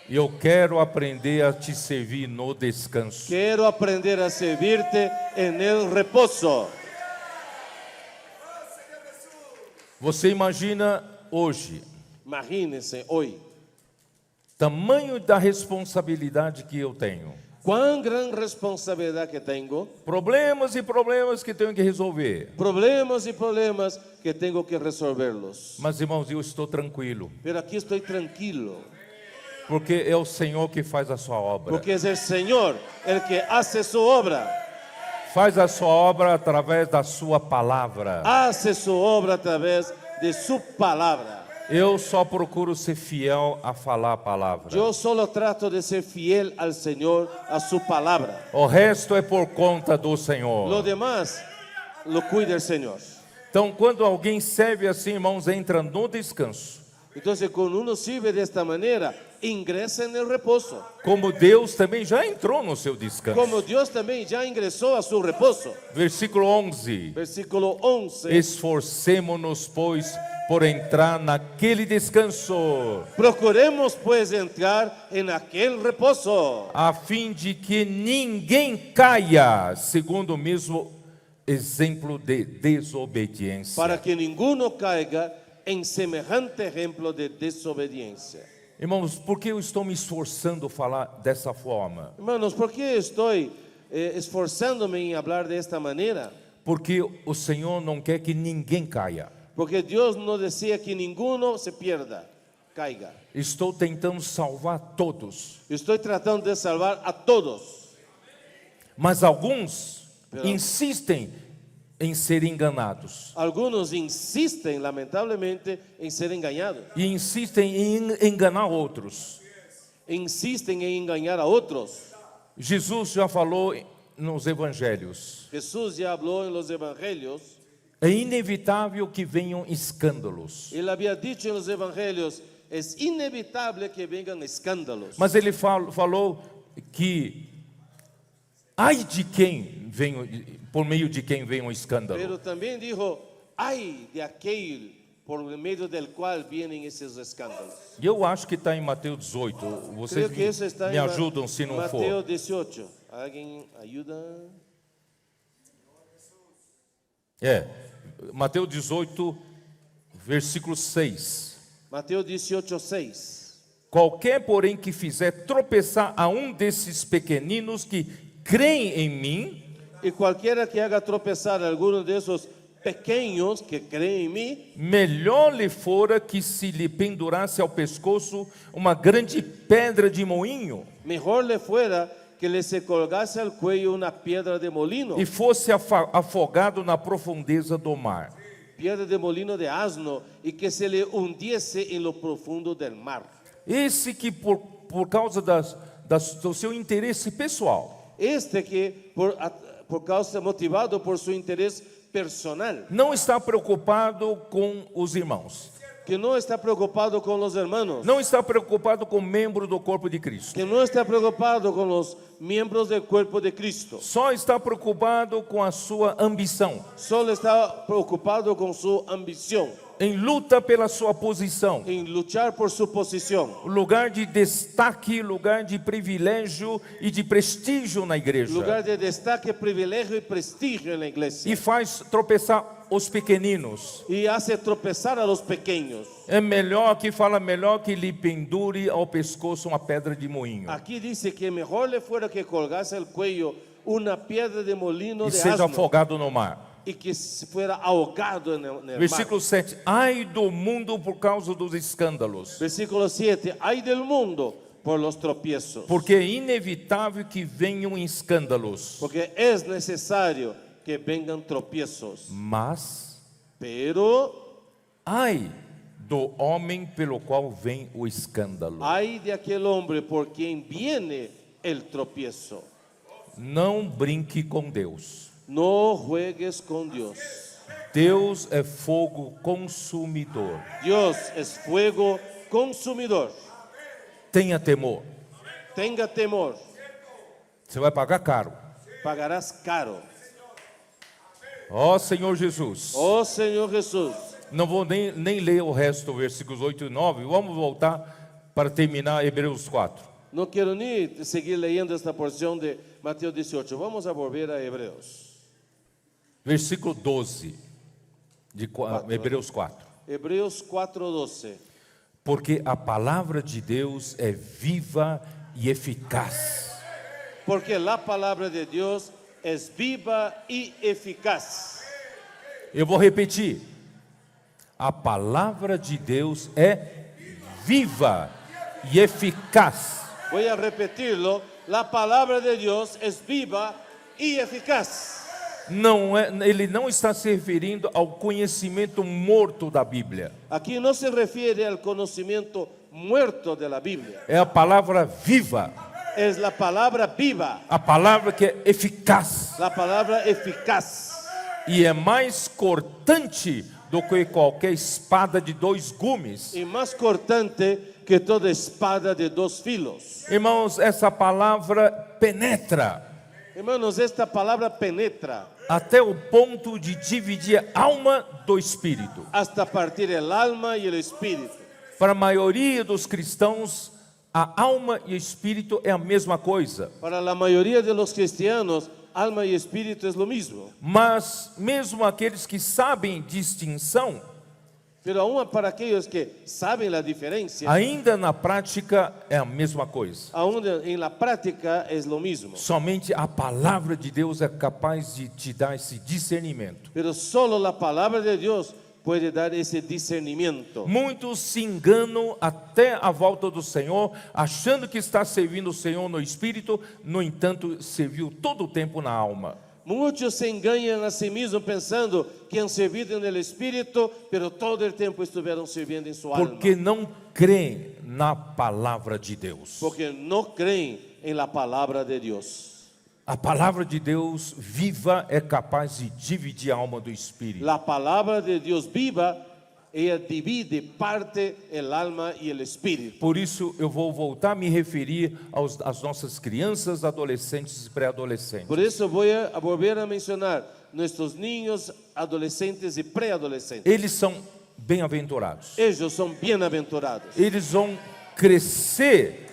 Eu quero aprender a te servir no descanso. Quiero aprender a servirte en el reposo. Você imagina hoje, Imagínense hoy, tamanho da responsabilidade que eu tenho. cuán gran responsabilidad que tengo, Problemas e problemas que tenho que resolver. problemas y problemas que tengo que resolverlos. Mas irmãos, eu estou tranquilo, Pero aquí estoy tranquilo, porque é o Senhor que faz a sua obra. porque es el Señor el que hace su obra. Faz a sua obra através da sua palavra. Hace su obra a través de su palabra. Eu só procuro ser fiel a falar a palavra. Yo solo trato de ser fiel al Señor, a su palabra. O resto é por conta do Lo Senhor. demás lo cuida el Señor. Então, quando alguém serve assim, irmãos, entra no descanso. Entonces, cuando uno sirve de esta manera, ingresa en el reposo. Como Deus também já entrou no seu descanso. Como Dios también ya ingresó a su reposo. Versículo 11. Versículo 11. Esforcemo-nos, pois, por entrar naquele descanso, Procuremos pues entrar en aquel reposo, a fim de que ninguém caia, segundo o mesmo exemplo de desobediência. para que ninguno caiga en semejante ejemplo de desobediencia. Irmãos, por que eu estou me esforçando a falar dessa forma? Hermanos, ¿por qué estoy esforzándome en hablar de esta manera? Porque o Senhor não quer que ninguém caia. Porque Dios no desea que ninguno se pierda, caiga. Estou tentando salvar todos, Estoy tratando de salvar a todos. mas alguns Pero- insistem em ser enganados Algunos insisten, lamentablemente, en ser engañados. e insistem em enganar outros. Insisten en engañar a otros. Jesus já falou nos evangelhos: Jesús ya habló en los evangelios. é inevitável que venham escândalos. Él había dicho en los evangelios, es inevitable que vengan escándalos. Mas ele falou que ai de quem vem, por meio de quem vem um escândalo. Pero también dijo, ay de aquel por medio del cual vienen esos escándalos. E eu acho que está em Mateus 18. Vocês Creo que eso está me en ajudam se não for. Mateo 18. ¿Alguien ayuda? Mateus 18, versículo 6. Mateo 18, 6. Qualquer, porém, que fizer tropeçar a um desses pequeninos que creem em mim, Y cualquiera que haga tropezar a alguno de esos pequeños que creen en mí, melhor lhe fora que se lhe pendurasse ao pescoço uma grande pedra de moinho mejor le fuera que le se colgase al cuello una piedra de molino, e fosse afogado na profundeza do mar. piedra de molino de asno, y que se le hundiese en lo profundo del mar. Esse que por causa do seu interesse pessoal, Este que por causa motivado por su interés personal, não está preocupado com os irmãos, que no está preocupado con los hermanos, não está preocupado com membro do corpo de Cristo, que no está preocupado con los miembros del cuerpo de Cristo, só está preocupado com a sua ambição, solo está preocupado con su ambición, em luta pela sua posição, en luchar por su posición, lugar de destaque, lugar de privilégio e de prestígio na igreja, lugar de destaque, privilegio y prestigio en la iglesia, e faz tropeçar os pequeninos. y hace tropezar a los pequeños. É melhor que lhe pendure ao pescoço uma pedra de moinho Aquí dice que mejor le fuera que colgase al cuello una piedra de molino e de seja asno afogado no mar. y que fuera ahogado en el mar. Versículo 7. Ai do mundo por causa dos escândalos, Versículo 7. Ay del mundo por los tropiezos, porque é inevitável que venham escândalos. porque es necesario que vengan tropiezos. Mas Pero ai do homem pelo qual vem o escândalo. hay de aquel hombre por quien viene el tropiezo. Não brinque com Deus. No juegues con Dios. Deus é fogo consumidor. Dios es fuego consumidor. Tenha temor. Tenga temor, Você vai pagar caro. pagarás caro. Ó Senhor Jesus. Oh Señor Jesús. Não vou nem ler o resto, versículos 8 e 9. Vamos voltar para terminar Hebreus 4. No quiero ni seguir leyendo esta porción de Mateo 18. Vamos a volver a Hebreos. Versículo 12 de Hebreus 4. Hebreos 4:12. Porque a palavra de Deus é viva e eficaz. Porque la palabra de Dios es viva y eficaz. Eu vou repetir. A palavra de Deus é viva e eficaz. Voy a repetirlo. La palabra de Dios es viva y eficaz. ele não está se referindo ao conhecimento morto da Bíblia. Aquí no se refiere al conocimiento muerto de la Biblia. É a palavra viva, Es la palabra viva, a palavra que é eficaz la palabra eficaz. e é mais cortante do que qualquer espada de 2 gumes. Y más cortante que toda espada de 2 filos. Irmãos, essa palavra penetra Hermanos, esta palabra penetra até o ponto de dividir a alma do espírito. hasta partir el alma y el espíritu. Para a maioria dos cristãos, a alma e o espírito é a mesma coisa. Para la mayoría de los cristianos, alma y espíritu es lo mismo. Mas mesmo aqueles que sabem distinção, Pero aún para aquellos que saben la diferencia, ainda na prática é a mesma coisa. aún en la práctica es lo mismo. Somente a palavra de Deus é capaz de te dar esse discernimento. Pero solo la palabra de Dios puede dar ese discernimiento. Muitos se enganam até a volta do Senhor, achando que está servindo o Senhor no espírito, no entanto, serviu todo o tempo na alma. Muchos se engañan a sí mismos pensando que han servido en el espíritu, pero todo el tiempo estuvieron sirviendo en su alma. Porque não creem na palavra de Deus. Porque no creen en la palabra de Dios. A palavra de Deus viva é capaz de dividir a alma do espírito. La palabra de Dios viva, ella divide, parte el alma y el espíritu. Por isso eu vou voltar a me referir às nossas crianças, adolescentes e pré-adolescentes. Por eso voy a volver a mencionar nuestros niños, adolescentes y preadolescentes. Eles são bem-aventurados. Ellos son bienaventurados. Eles vão crescer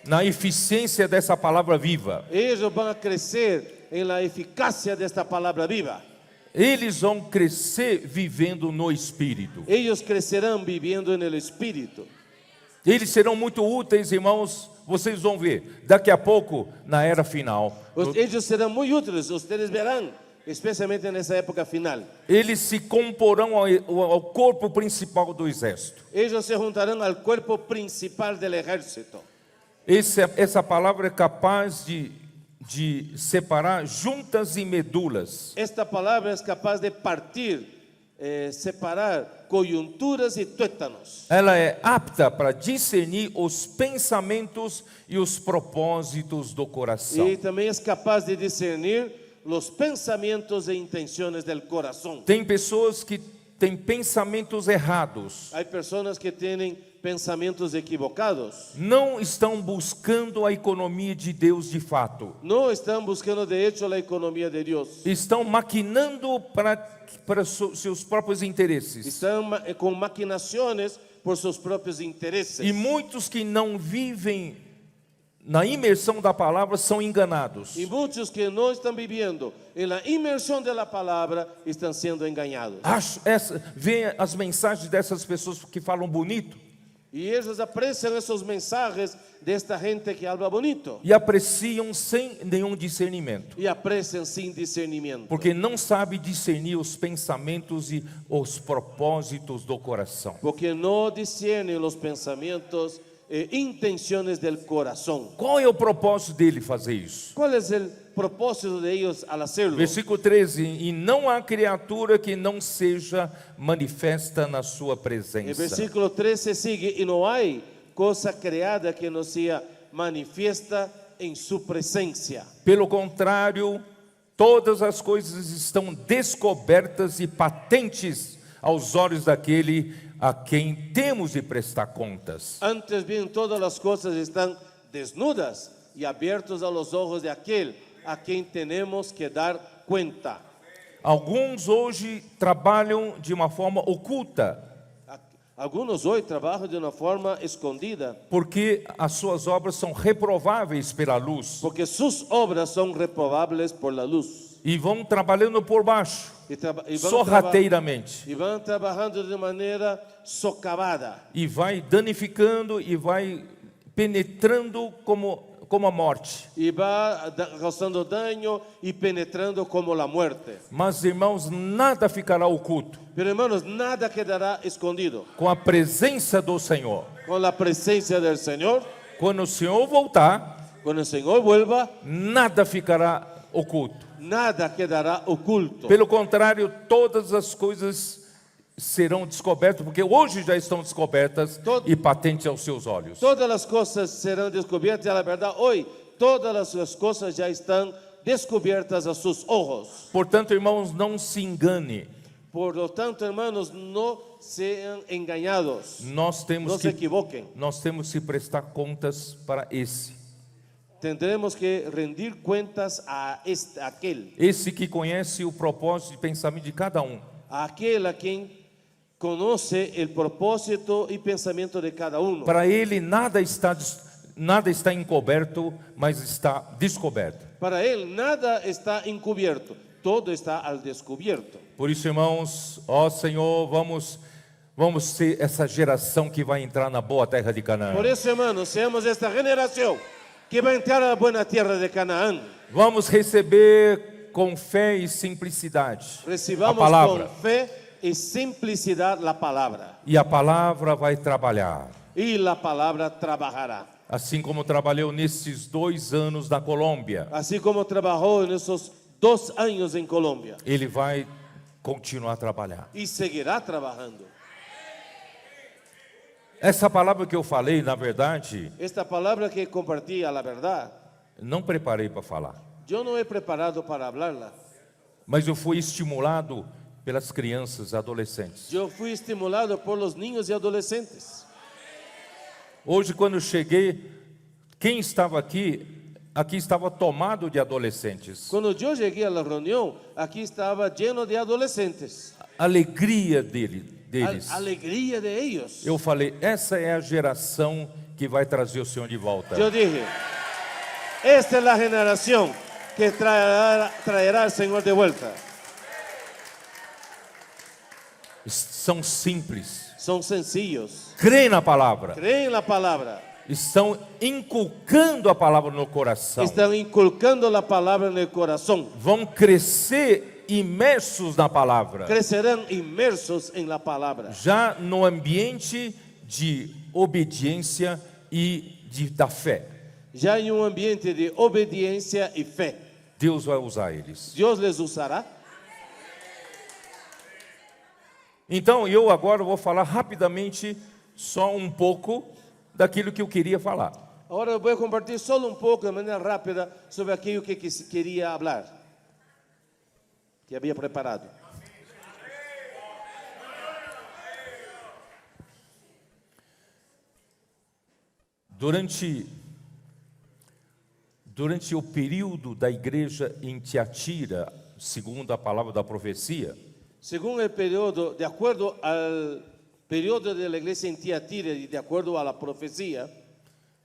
na eficiência dessa palavra viva. Ellos van a crecer en la eficacia de esta palabra viva. Eles vão crescer vivendo no espírito. Ellos crecerán viviendo en el espíritu. Eles serão muito úteis, irmãos. Vocês vão ver daqui a pouco na era final. Ellos serán muy útiles, ustedes verán, especialmente en esa época final. Eles se comporão ao corpo principal do exército. Ellos se juntarán al cuerpo principal del ejército. Essa palavra é capaz de separar juntas e medulas. Esta palabra es capaz de partir, separar coyunturas y tuétanos. Ela é apta para discernir os pensamentos e os propósitos do coração. Y también es capaz de discernir los pensamientos e intenciones del corazón. Tem pessoas que têm pensamentos errados. Hay personas que tienen pensamientos equivocados. Não estão buscando a economia de Deus de fato. No están buscando de hecho la economía de Dios. Estão maquinando para seus próprios interesses. Están con maquinaciones por sus propios intereses. E muitos que não vivem na imersão da palavra são enganados. Y muchos que no están viviendo en la inmersión de la palabra están siendo engañados. Vê as mensagens dessas pessoas que falam bonito Y ellos aprecian esos mensajes de esta gente que habla bonito. e apreciam sem nenhum discernimento. Y aprecian sin discernimiento. Porque não sabe discernir os pensamentos e os propósitos do coração. Porque no disciernen los pensamientos e intenciones del corazón. Qual é o propósito dele fazer isso? ¿Cuál es el propósito de ellos al hacerlo? Versículo 13: E não há criatura que não seja manifesta na sua El presença. versículo 13 sigue, y no hay cosa creada que no sea manifiesta en su presencia. Pelo contrário, todas as coisas estão descobertas e patentes aos olhos daquele a quem temos de prestar contas. Antes bien, todas las cosas están desnudas y abiertas a los ojos de aquel a quien tenemos que dar cuenta. Alguns hoje trabalham de uma forma oculta, Algunos hoy trabajan de una forma escondida porque as suas obras são reprováveis pela luz, porque sus obras son reprobables por la luz. e vão trabalhando por baixo, Y van sorrateiramente, y van trabajando de manera socavada e vai danificando e vai penetrando como a morte. y va causando daño y penetrando como la muerte. Mas, irmãos, nada ficará oculto Pero hermanos, nada quedará escondido. com a presença do Senhor. Con la presencia del Señor, Quando o Senhor voltar, cuando el Señor vuelva, nada ficará oculto. nada quedará oculto. Pelo contrário, todas as coisas serão descobertas, porque hoje já estão descobertas e patentes aos seus olhos. Todas as coisas serão descobertas, e a verdade, hoje, todas as coisas já estão descobertas a seus olhos. Portanto, irmãos, não se engane. Por lo tanto, hermanos, no sean engañados, Nós no temos se que equivoquen. prestar contas para esse. Tendremos que rendir cuentas a aquel, Esse que conhece o propósito e pensamento de cada um. a aquel a quien conoce el propósito y pensamiento de cada uno. Para ele nada está encoberto, mas está descoberto. Para él nada está encubierto, todo está al descubierto. Por isso, irmãos, ó Senhor, vamos ser essa geração que vai entrar na boa terra de Canaã. Por eso, hermanos, seamos esta generación que va a entrar a la buena tierra de Canaán. Vamos receber com fé e simplicidade a Recibamos palavra. con fe y simplicidad la palabra, E a palavra vai trabalhar. y la palabra trabajará. Assim como trabalhou nesses 2 anos na Colômbia, Así como trabajó en esos 2 años en Colombia, ele vai continuar a trabalhar. y seguirá trabajando. Essa palavra que eu falei, na verdade, Esta palabra que compartí, a la verdad, não preparei para falar, yo no he preparado para hablarla. mas eu fui estimulado pelas crianças, adolescentes. Yo fui estimulado por los niños y adolescentes. Hoje, quando eu cheguei, quem estava aqui estava tomado de adolescentes. Cuando yo llegué a la reunión, aquí estaba lleno de adolescentes. A alegria deles. Alegría de ellos. Eu falei, essa é a geração que vai trazer o Senhor de volta. Yo dije, esta es la generación que traerá al Señor de vuelta. São simples, Son sencillos, creem na palavra, creen la palabra, estão inculcando a palavra no coração, están inculcando la palabra en el corazón, vão crescer imersos na palavra, crecerán inmersos en la palabra, já no ambiente de obediência e da fé. ya en un ambiente de obediencia y fe. Deus vai usar eles. Dios les usará. Então, eu agora vou falar rapidamente só um pouco daquilo que eu queria falar. Ahora voy a compartir solo un poco de manera rápida sobre aquello que quería hablar, que había preparado. Durante o período da igreja em Tiatira, segundo a palavra da profecia, Según el periodo, de acuerdo al periodo de la iglesia en Tiatira y de acuerdo a la profecía,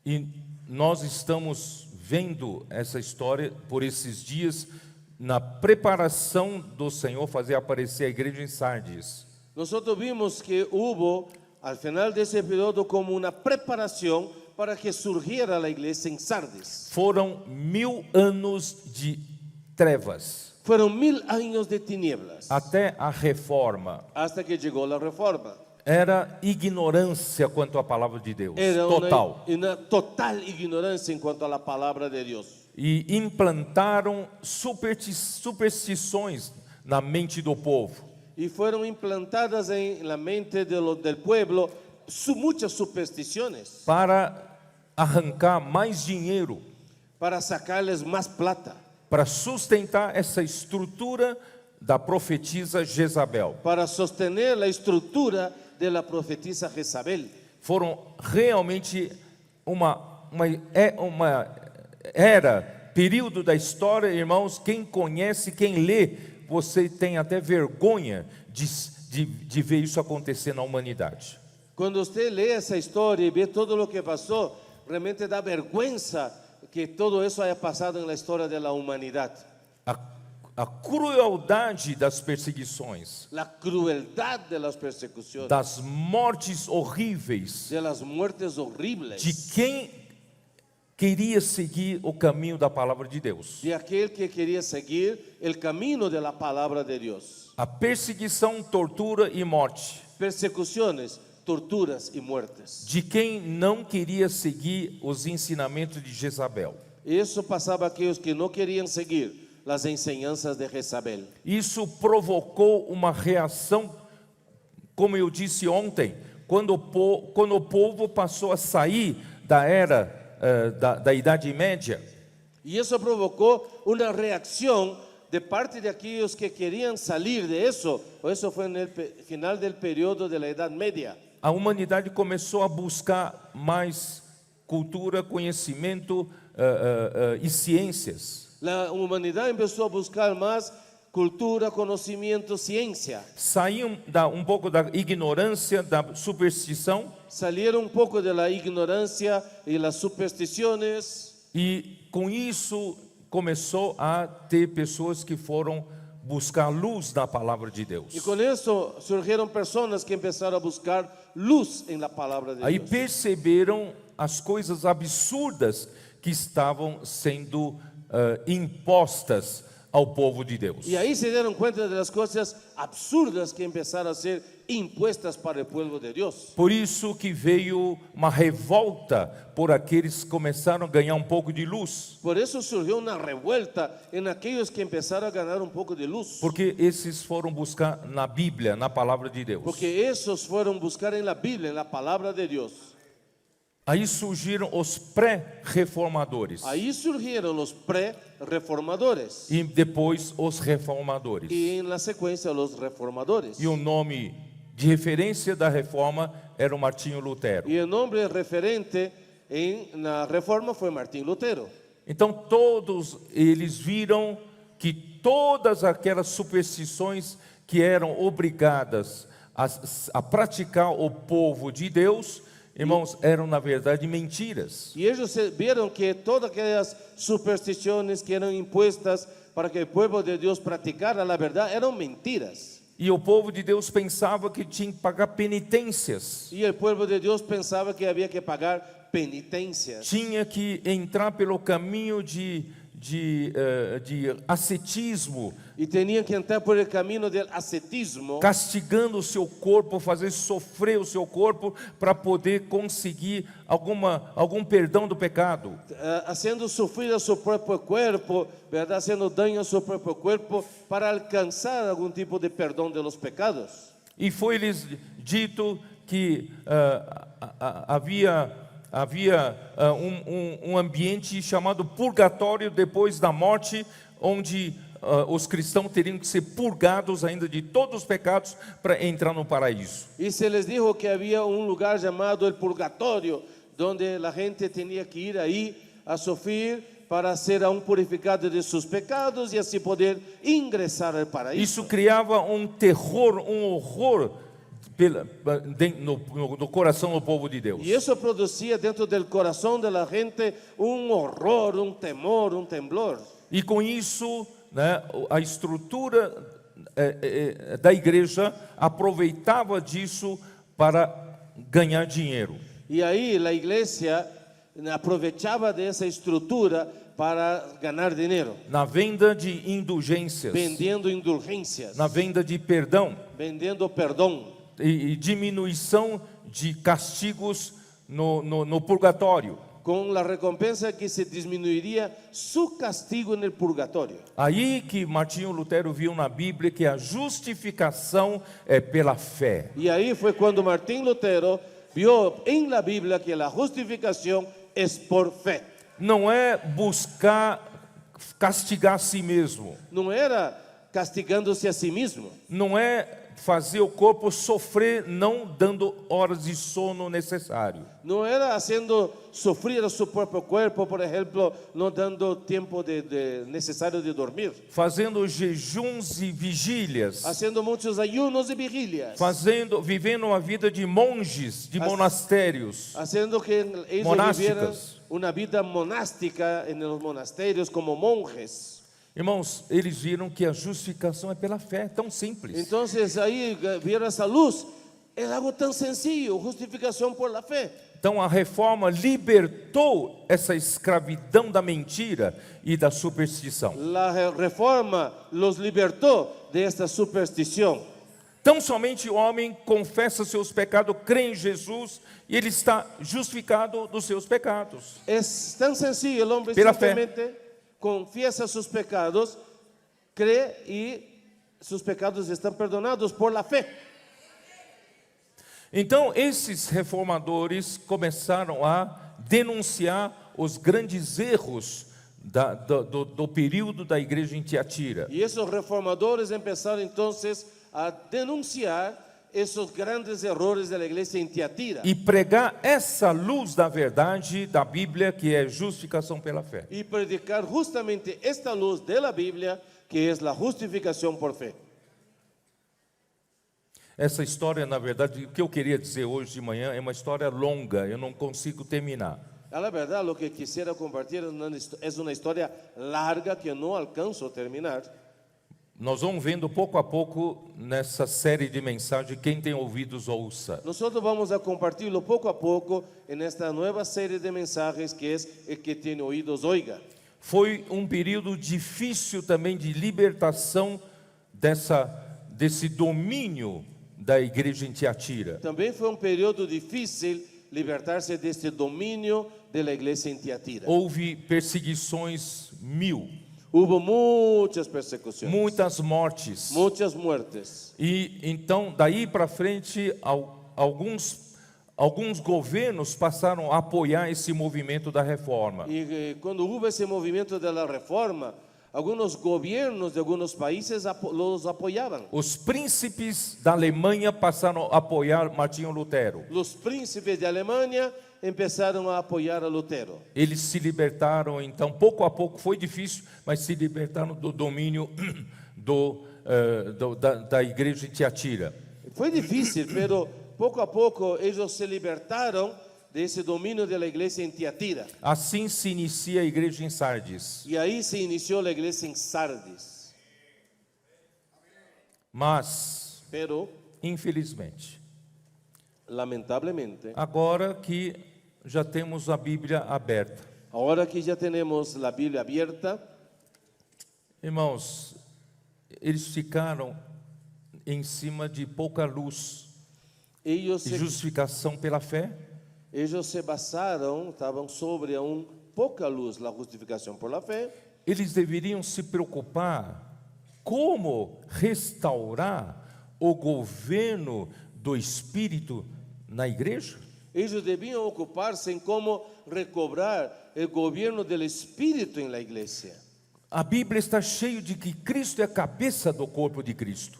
e nós estamos vendo essa história por esses dias na preparação do Senhor fazer aparecer a igreja em Sardes. nosotros vimos que hubo al final de ese periodo como una preparación para que surgiera la iglesia en Sardis. Foram 1000 anos de trevas Fueron 1000 años de tinieblas até a reforma. hasta que llegó la reforma. Era ignorância quanto à palavra de Deus, Era total. una total ignorancia en cuanto a la palabra de Dios. E implantaram superstições na mente do povo. Y fueron implantadas en la mente del pueblo muchas supersticiones Para arrancar mais dinheiro, para sacarles más plata, para sustentar essa estrutura da profetisa Jezabel. para sostener la estructura de la profetisa Jezabel. Foram realmente era período da história, irmãos, quem conhece, quem lê, você tem até vergonha de ver isso acontecer na humanidade. Cuando usted lee esa historia y ve todo lo que pasó, realmente da vergüenza que todo eso haya pasado en la historia de la humanidad. A crueldade das perseguições, La crueldad de las persecuciones, das mortes horríveis de las muertes horribles, de quem queria seguir o caminho da palavra de Deus. de aquel que quería seguir el camino de la palabra de Dios. A perseguição, tortura e morte Persecuciones, torturas y muertes. de quem não queria seguir os ensinamentos de Jezabel. Y eso pasaba a aquellos que no querían seguir las enseñanzas de Jezabel. Isso provocou uma reação, como eu disse ontem, quando o povo passou a sair da era da Idade Média. Y eso provocó una reacción de parte de aquellos que querían salir de eso. Eso fue en el final del periodo de la Edad Media. A humanidade começou a buscar mais cultura, conhecimento e ciências. La humanidad empezó a buscar más cultura, conocimiento, ciencia. Saíam um pouco da ignorância, da superstição, Salieron un poco de la ignorancia y las supersticiones. e com isso começou a ter pessoas que foram buscar luz na palavra de Deus. Y con eso surgieron personas que empezaron a buscar luz en la palabra de Aí Dios. perceberam as coisas absurdas que estavam sendo impostas ao povo de Deus. Y ahí se dieron cuenta de las cosas absurdas que empezaron a ser impuestas para el pueblo de Dios. Por isso que veio uma revolta por aqueles que começaram a ganhar um pouco de luz, Por eso surgió una revuelta en aquellos que empezaron a ganar un poco de luz. porque esses foram buscar na Bíblia, na palavra de Deus. Porque esos fueron buscar en la Biblia, en la palabra de Dios. Aí surgiram os pré-reformadores Ahí surgieron los pre-reformadores. e depois os reformadores. Y en la secuencia los reformadores. E o nome de referência da reforma era o Martinho Lutero. Y el nombre referente en la reforma fue Martín Lutero. Então todos eles viram que todas aquelas superstições que eram obrigadas a praticar o povo de Deus, irmãos, eram na verdade mentiras. Y ellos vieron que todas aquellas supersticiones que eran impuestas para que el pueblo de Dios practicara la verdad eran mentiras. E o povo de Deus pensava que tinha que pagar penitências, Y el pueblo de Dios pensaba que había que pagar penitencias. tinha que entrar pelo caminho de ascetismo, Y tenían que entrar por el camino del ascetismo, castigando o seu corpo, fazer sofrer o seu corpo para poder conseguir algum perdão do pecado. haciendo sufrir a su propio cuerpo, ¿verdad? Haciendo daño a su propio cuerpo para alcanzar algún tipo de perdón de los pecados. E foi-lhes dito que havia um ambiente chamado purgatório depois da morte, onde os cristãos teriam que ser purgados ainda de todos os pecados para entrar no paraíso. Y se les dijo que había un lugar llamado el purgatorio, donde la gente tenía que ir ahí a sufrir para ser aún purificado de sus pecados y así poder ingresar al paraíso. Isso criava um terror, um horror no coração do povo de Deus. Y eso producía dentro del corazón de la gente un horror, un temor, un temblor. E com isso, né, a estrutura da igreja aproveitava disso para ganhar dinheiro. Y ahí la iglesia aprovechaba de esa estructura para ganar dinero, Na venda de indulgências, vendiendo indulgencias, na venda de perdão vendiendo perdón e diminuição de castigos no purgatório. con la recompensa que se disminuiría su castigo en el purgatorio. Aí que Martinho Lutero viu na Bíblia que a justificação é pela fé. Y ahí fue cuando Martín Lutero vio en la Biblia que la justificación es por fe. Não é buscar castigar a si mesmo, No era castigándose a sí mismo, não é fazer o corpo sofrer não dando horas de sono necessário. no era haciendo sufrir a su propio cuerpo, por ejemplo, no dando tiempo necesario de dormir, Fazendo jejuns e vigílias, haciendo muchos ayunos y vigilias, vivendo uma vida de monges, de monastérios, haciendo que ellos Monásticas. vivieran una vida monástica en los monasterios como monjes. Irmãos, eles viram que a justificação é pela fé, tão simples. Entonces ahí vieron esa luz, es algo tan sencillo, justificación por la fe. Então a reforma libertou essa escravidão da mentira e da superstição. La reforma los libertó de esta superstición. Tão somente o homem confessa seus pecados, crê em Jesus e ele está justificado dos seus pecados. Es tan sencillo, el hombre Pela fe. simplemente confiesa sus pecados cree y sus pecados están perdonados por la fe. Então, esses reformadores começaram a denunciar os grandes erros do período da igreja em Tiatira. Y esos reformadores empezaron entonces a denunciar esos grandes errores de la iglesia en Tiatira E pregar essa luz da verdade da Bíblia, que é justificação pela fé. y predicar justamente esta luz de la Biblia, que es la justificación por fe. Essa história, na verdade, o que eu queria dizer hoje de manhã é uma história longa, eu não consigo terminar. A la verdad, lo que quisiera compartir es una historia larga que no alcanzo a terminar. Nós vamos vendo pouco a pouco nessa série de mensagens, quem tem ouvidos ouça. Nosotros vamos a compartirlo poco a poco en esta nueva serie de mensajes que es el que tiene oídos oiga. Foi um período difícil também de libertação desse domínio da igreja em Tiatira. También fue un periodo difícil libertarse de este dominio de la iglesia en Tiatira. Houve perseguições 1000, Hubo muchas persecuciones, muitas mortes. muchas muertes. E então, daí para frente, alguns governos passaram a apoiar esse movimento da reforma. Y cuando hubo ese movimiento de la reforma, algunos gobiernos de algunos países los apoyaban. Os príncipes da Alemanha passaram a apoiar Martinho Lutero. Los príncipes de Alemania empezaron a apoyar a Lutero. Eles se libertaram, então, pouco a pouco, foi difícil, mas se libertaram do domínio da igreja em Tiatira. Fue difícil, pero poco a poco ellos se libertaron de ese dominio de la iglesia en Tiatira. Assim se inicia a igreja em Sardes. Y ahí se inició la iglesia en Sardis. Mas, Pero, infelizmente, lamentablemente, agora que já temos a Bíblia aberta, ahora que ya tenemos la Biblia abierta, irmãos, eles ficaram em cima de pouca luz ellos e se, justificação pela fé. ellos se basaron, estaban sobre aún poca luz la justificación por la fe. Eles deveriam se preocupar como restaurar o governo do Espírito na igreja. Ellos debían ocuparse en cómo recobrar el gobierno del Espíritu en la iglesia. A Bíblia está cheia de que Cristo é a cabeça do corpo de Cristo.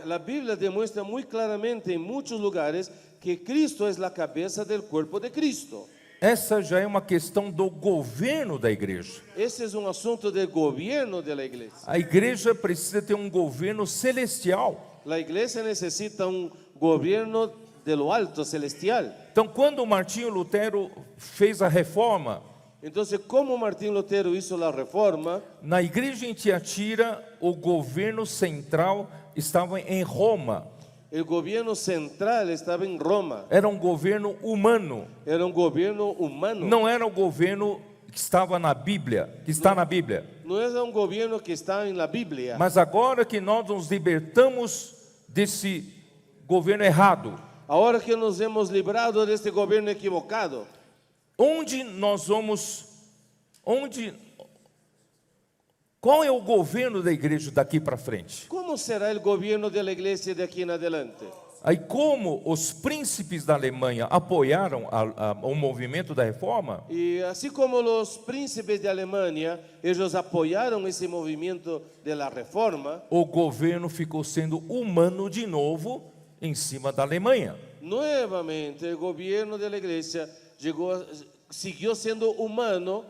La Biblia demuestra muy claramente en muchos lugares que Cristo es la cabeza del cuerpo de Cristo. Essa já é uma questão do governo da igreja. Ese es un asunto del gobierno de la iglesia. A igreja precisa ter um governo celestial. La iglesia necesita un gobierno de lo alto, celestial. Então, quando Martinho Lutero fez a reforma, Entonces, como Martín Lutero hizo la reforma, na igreja em Tiatira, o governo central estava em Roma. el gobierno central estaba en Roma. Era um governo humano. Era un gobierno humano. Não era o governo que estava na Bíblia, que está na Bíblia. No era un gobierno que está en la Biblia. Mas agora que nós nos libertamos desse governo errado, Ahora que nos hemos librado de este gobierno equivocado, onde nós vamos, qual é o governo da igreja daqui para frente? ¿cómo será el gobierno de la iglesia de aquí en adelante? Aí como os príncipes da Alemanha apoiaram o movimento da reforma, Y así como los príncipes de Alemania, ellos apoyaron ese movimiento de la reforma, o governo ficou sendo humano de novo em cima da Alemanha. nuevamente el gobierno de la iglesia siguió siendo humano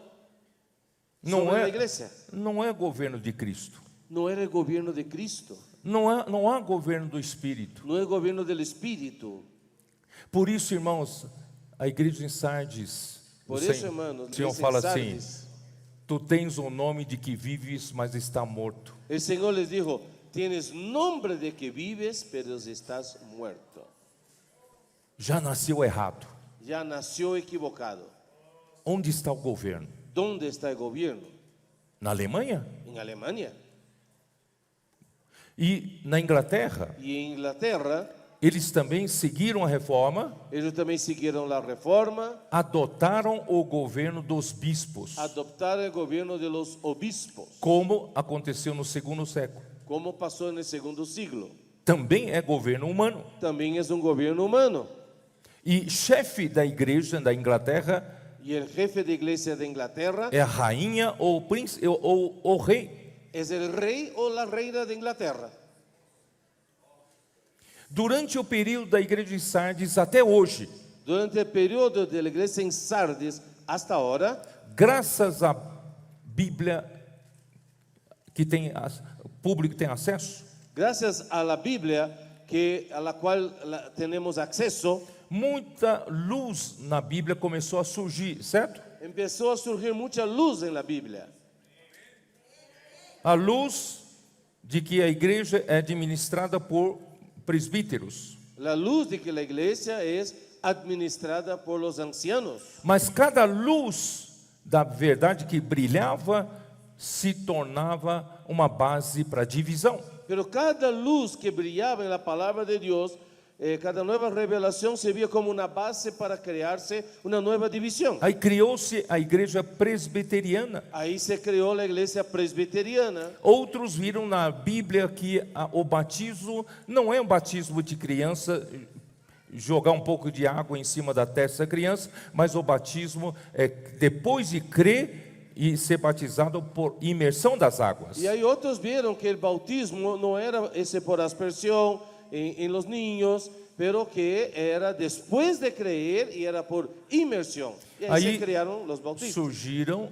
sobre la iglesia. Não é governo de Cristo. No era el gobierno de Cristo, Não há governo do Espírito. no es el gobierno del Espíritu. Por isso, irmãos, a igreja em Sardes, Por o eso, Senhor, hermanos, o Senhor dice fala en assim: Sardis, tu tens o nome de que vives, mas está morto. el Señor les dijo, tienes nombre de que vives, pero estás muerto. Já nasceu errado. Ya nació equivocado. Onde está o governo? ¿Dónde está el gobierno? Na Alemanha? En Alemania. E na Inglaterra? Y en Inglaterra, eles também seguiram a reforma, ellos también siguieron la reforma, adotaram o governo dos bispos, adoptaron el gobierno de los obispos, como aconteceu no segundo século. como pasó en el segundo siglo. Também é governo humano. También es un gobierno humano. E chefe da igreja da Inglaterra Y el jefe de iglesia de Inglaterra é a rainha ou o rei. es el rey o la reina de Inglaterra. Durante o período da igreja de Sardes até hoje, Durante el periodo de la iglesia en Sardis hasta ahora, graças à Bíblia que o público tem acesso, gracias a la Biblia a la cual tenemos acceso, muita luz na Bíblia começou a surgir, certo? empezó a surgir mucha luz en la Biblia. A luz de que a igreja é administrada por presbíteros. La luz de que la iglesia es administrada por los ancianos. Mas cada luz da verdade que brilhava se tornava uma base para divisão. Pero cada luz que brillaba en la palabra de Dios, cada nueva revelación se vio como una base para crearse una nueva división. Aí criou-se a igreja presbiteriana. Ahí se creó la iglesia presbiteriana. Outros viram na Bíblia que o batismo não é um batismo de criança, jogar um pouco de água em cima da testa da criança, mas o batismo é depois de crer e ser batizado por imersão das águas. Y hay otros vieron que el bautismo no era ese por aspersión en los niños, pero que era después de creer y era por inmersión. Y ahí se crearon los bautistas. Surgiram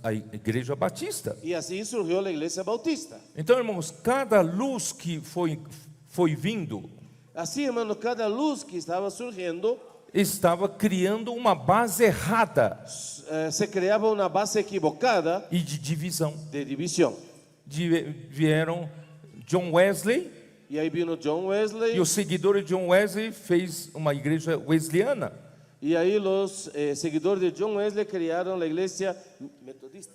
a igreja batista. Y así surgió la iglesia bautista. Então, irmãos, cada luz que foi vindo Así, hermano, cada luz que estaba surgiendo estava criando uma base errada se creaba una base equivocada e de divisão. de división. Vieram John Wesley, Y ahí vino John Wesley, e os seguidores de John Wesley fez uma igreja wesleyana. y ahí los seguidores de John Wesley crearon la iglesia metodista.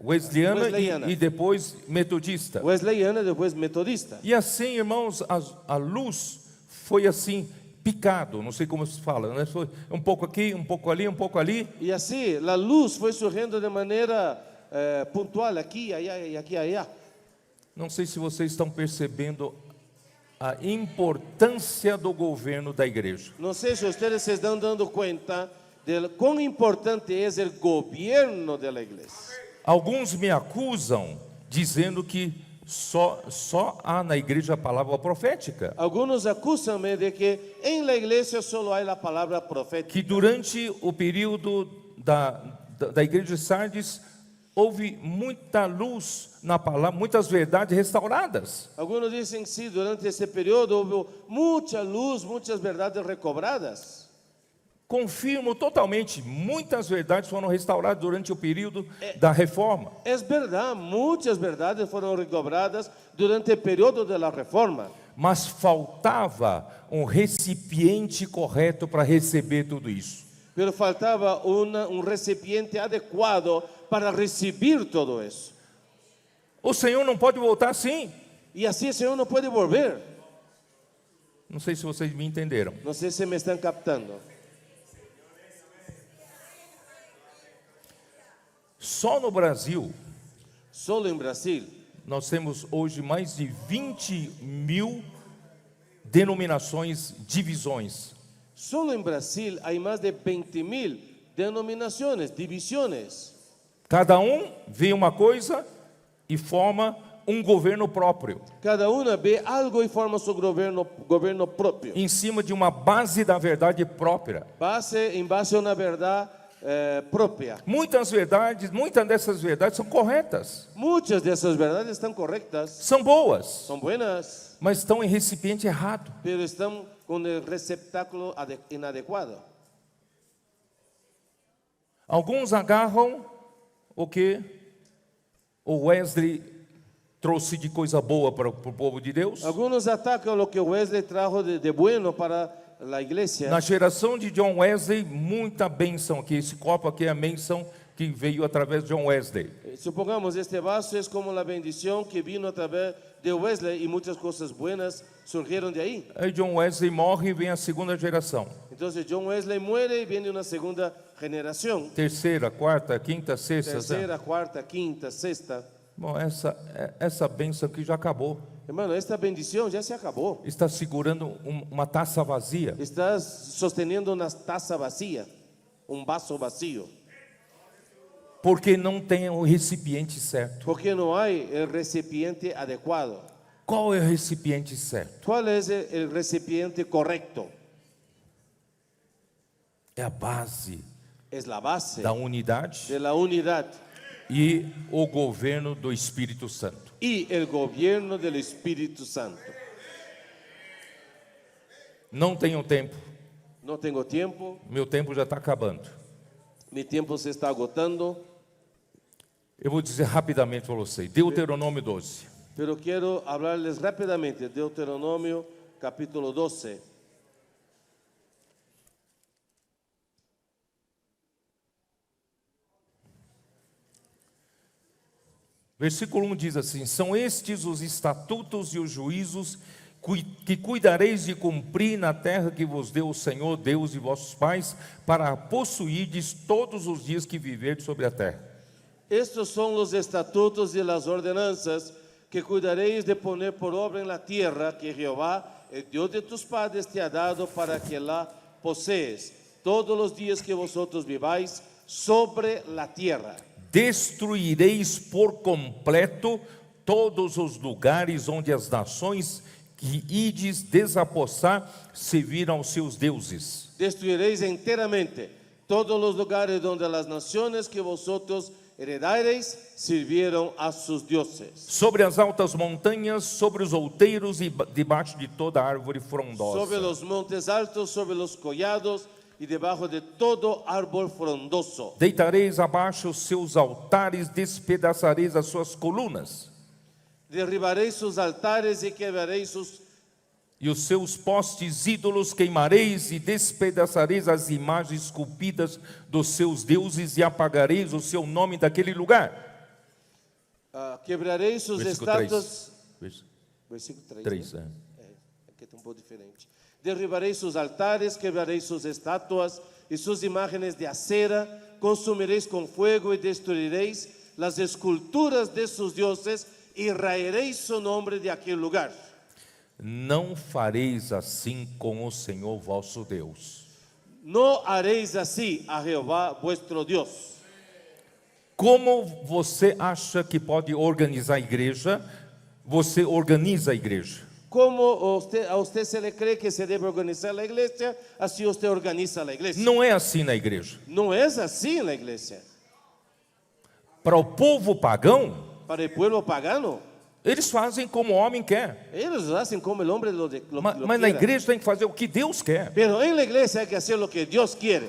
Wesleyana e depois metodista. Wesleyana y después metodista. E assim, irmãos, a luz foi assim, picado, não sei como se fala, né? Foi um pouco aqui, um pouco ali, um pouco ali. Y así la luz fue surgiendo de manera puntual aquí, allá y aquí, allá. Não sei se vocês estão percebendo a importância do governo da igreja. No sé si ustedes se están dando cuenta de cuán importante es el gobierno de la iglesia. Alguns me acusam dizendo que só há na igreja a palavra profética. Algunos acúsanme de que en la iglesia solo hay la palabra profética. Que durante o período da igreja de Sardes houve muita luz na palavra, muitas verdades restauradas. Algunos dicen sí, durante ese periodo hubo mucha luz, muchas verdades recobradas. Confirmo totalmente, muitas verdades foram restauradas durante o período da reforma. Es verdad, muchas verdades fueron recobradas durante el periodo de la reforma. Mas faltava um recipiente correto para receber tudo isso. Pero faltaba un recipiente adecuado para recibir todo eso. O Senhor não pode voltar assim. Y así el Señor no puede volver. Não sei se vocês me entenderam. No sé si me están captando. Só no Brasil, Solo en Brasil nós temos hoje mais de 20.000 denominações, divisões. Solo en Brasil hay más de 20.000 denominaciones, divisiones. Cada vê uma coisa e forma um governo próprio, Cada una ve algo y forma su gobierno propio. em cima de uma base da verdade própria. En base a una verdad propia. Muitas dessas verdades são corretas, Muchas de esas verdades están correctas, são boas, son buenas, mas estão em recipiente errado. pero están con el receptáculo inadecuado. Alguns agarram o que o Wesley trouxe de coisa boa para o povo de Deus. Algunos atacan lo que Wesley trajo de bueno para la iglesia. Na geração de John Wesley, muita bênção aqui. Esse copo aqui é a bênção que veio através de John Wesley. Supongamos este vaso es como la bendición que vino a través de Wesley y muchas cosas buenas surgieron de ahí. Aí John Wesley morre e vem a segunda geração. Entonces John Wesley muere y viene una segunda generación. Terceira, quarta, quinta, sexta. Tercera, cuarta, quinta, sexta. Bom, essa bênção aqui já acabou. Hermano, esta bendición ya se acabó. Está segurando uma taça vazia. Estás sosteniendo una taza vacía, un vaso vacío. Porque não tem o recipiente certo. Porque no hay el recipiente adecuado. Qual é o recipiente certo? ¿Cuál es el recipiente correcto? É a base Es la base da unidade de la unidad e o governo do Espírito Santo. y el gobierno del Espíritu Santo. Não tenho tempo, No tengo tiempo, meu tempo já está acabando. mi tiempo se está agotando, Eu vou dizer rapidamente para você, Deuteronômio 12. pero quiero hablarles rápidamente. Deuteronomio capítulo 12. Versículo 1 diz assim: são estes os estatutos e os juízos que cuidareis de cumprir na terra que vos deu o Senhor, Deus de vossos pais, para a possuirdes todos os dias que viverdes sobre a terra. Estos son los estatutos y las ordenanzas que cuidaréis de poner por obra en la tierra que Jehová, el Dios de tus padres, te ha dado para que la posees todos los días que vosotros viváis sobre la tierra. Destruireis por completo todos os lugares onde as nações que ides desapossar serviram aos seus deuses. Destruiréis enteramente todos los lugares donde las naciones que vosotros heredareis sirvieron a sus dioses. Sobre as altas montanhas, sobre os outeiros e debaixo de toda árvore frondosa. Sobre los montes altos, sobre los collados y debajo de todo árbol frondoso. Deitareis abaixo os seus altares, despedaçareis as suas colunas. Derribaréis sus altares y quebraréis sus E os seus postes ídolos queimareis e despedaçareis as imagens esculpidas dos seus deuses e apagareis o seu nome daquele lugar. Quebraréis sus Versículo estatuas. 3. Versículo 3. 3, Aqui está um pouco diferente. Derribaréis sus altares, quebraréis sus estatuas y sus imágenes de acera, consumiréis con fuego y destruiréis las esculturas de sus dioses y raeréis su nombre de aquel lugar. Não fareis assim com o Senhor vosso Deus. No haréis así a Jehová vuestro Dios. Como você acha que pode organizar a igreja? Você organiza a igreja. Como a usted se le cree que se debe organizar la iglesia, así usted organiza la iglesia. Não é assim na igreja. No es así en la iglesia. Para o povo pagão, Para el pueblo pagano, eles fazem como o homem quer. ellos hacen como el hombre lo Mas na quiera. igreja tem que fazer o que Deus quer. Pero en la iglesia hay que hacer lo que Dios quiere.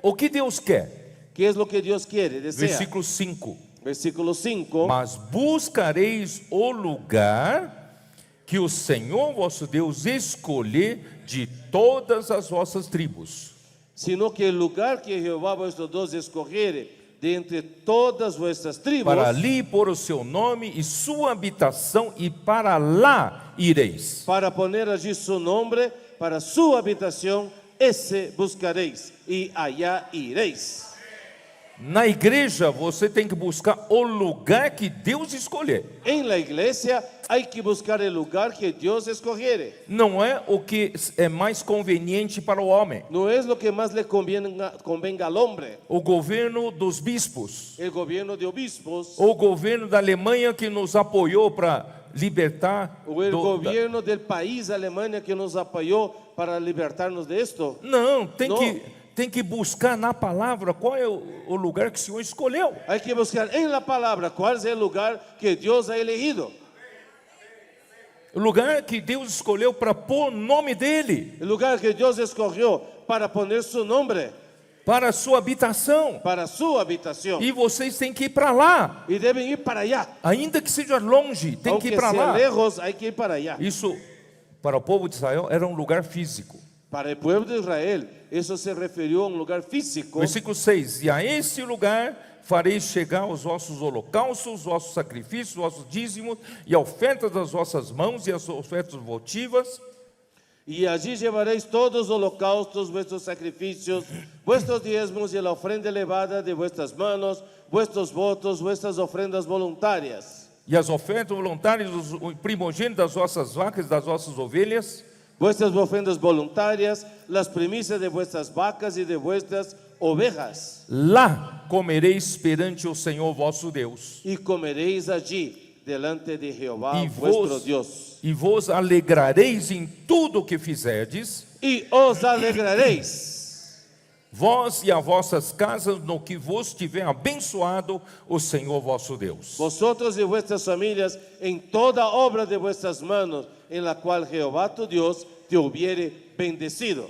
O que Deus quer? ¿Qué es lo que Dios quiere? Desea. Versículo 5. Versículo 5. Mas buscareis o lugar que o Senhor vosso Deus escolher de todas as vossas tribos. Sino que el lugar que Jehová vuestro Dios escogiere de entre todas vuestras tribus, Para ali pôr o seu nome e sua habitação, e para lá ireis. para poner allí su nombre, para su habitación, ese buscaréis y allá iréis. Na igreja você tem que buscar o lugar que Deus escolher. En la iglesia hay que buscar el lugar que Dios escogiere. Não é o que é mais conveniente para o homem. No es lo que más le convenga al hombre. O governo dos bispos, El gobierno de obispos o governo da Alemanha que nos apoiou para libertar o el da- gobierno del país Alemania que nos apoyó para libertarnos de esto. Não, tem Não. tem que buscar na palavra qual é o lugar que o Senhor escolheu. Hay que buscar en la palabra cuál es el lugar que Dios ha elegido. O lugar que Deus escolheu para pôr o nome dele, El lugar que Dios escogió para poner su nombre, para a sua habitação. para su habitación. E vocês têm que ir para lá. Y deben ir para allá. Ainda que seja longe, tem que Aunque ir para sea lá. lejos, hay que ir para allá. Isso, para o povo de Israel, era um lugar físico. Para el pueblo de Israel, eso se refirió a un lugar físico. Versículo 6: E a este lugar fareis chegar os vossos holocaustos, os vossos sacrifícios, os vossos dízimos, e a oferta das vossas mãos, e as ofertas votivas. Y allí llevaréis todos los holocaustos, vuestros sacrificios, vuestros diezmos y la ofrenda elevada de vuestras manos, vuestros votos, vuestras ofrendas voluntarias. E as ofertas voluntárias, o primogênito das vossas vacas e das vossas ovelhas, Vuestras ofrendas voluntarias, las primicias de vuestras vacas y de vuestras ovejas. lá comereis perante o Senhor vosso Deus. Y comeréis allí, delante de Jehová E vuestro Dios. vos alegrareis em tudo o que fizerdes, Y os alegraréis, vós e as vossas casas, no que vos tiver abençoado o Senhor vosso Deus. vosotros y vuestras familias, en toda obra de vuestras manos, en la cual Jehová tu Dios te hubiere bendecido.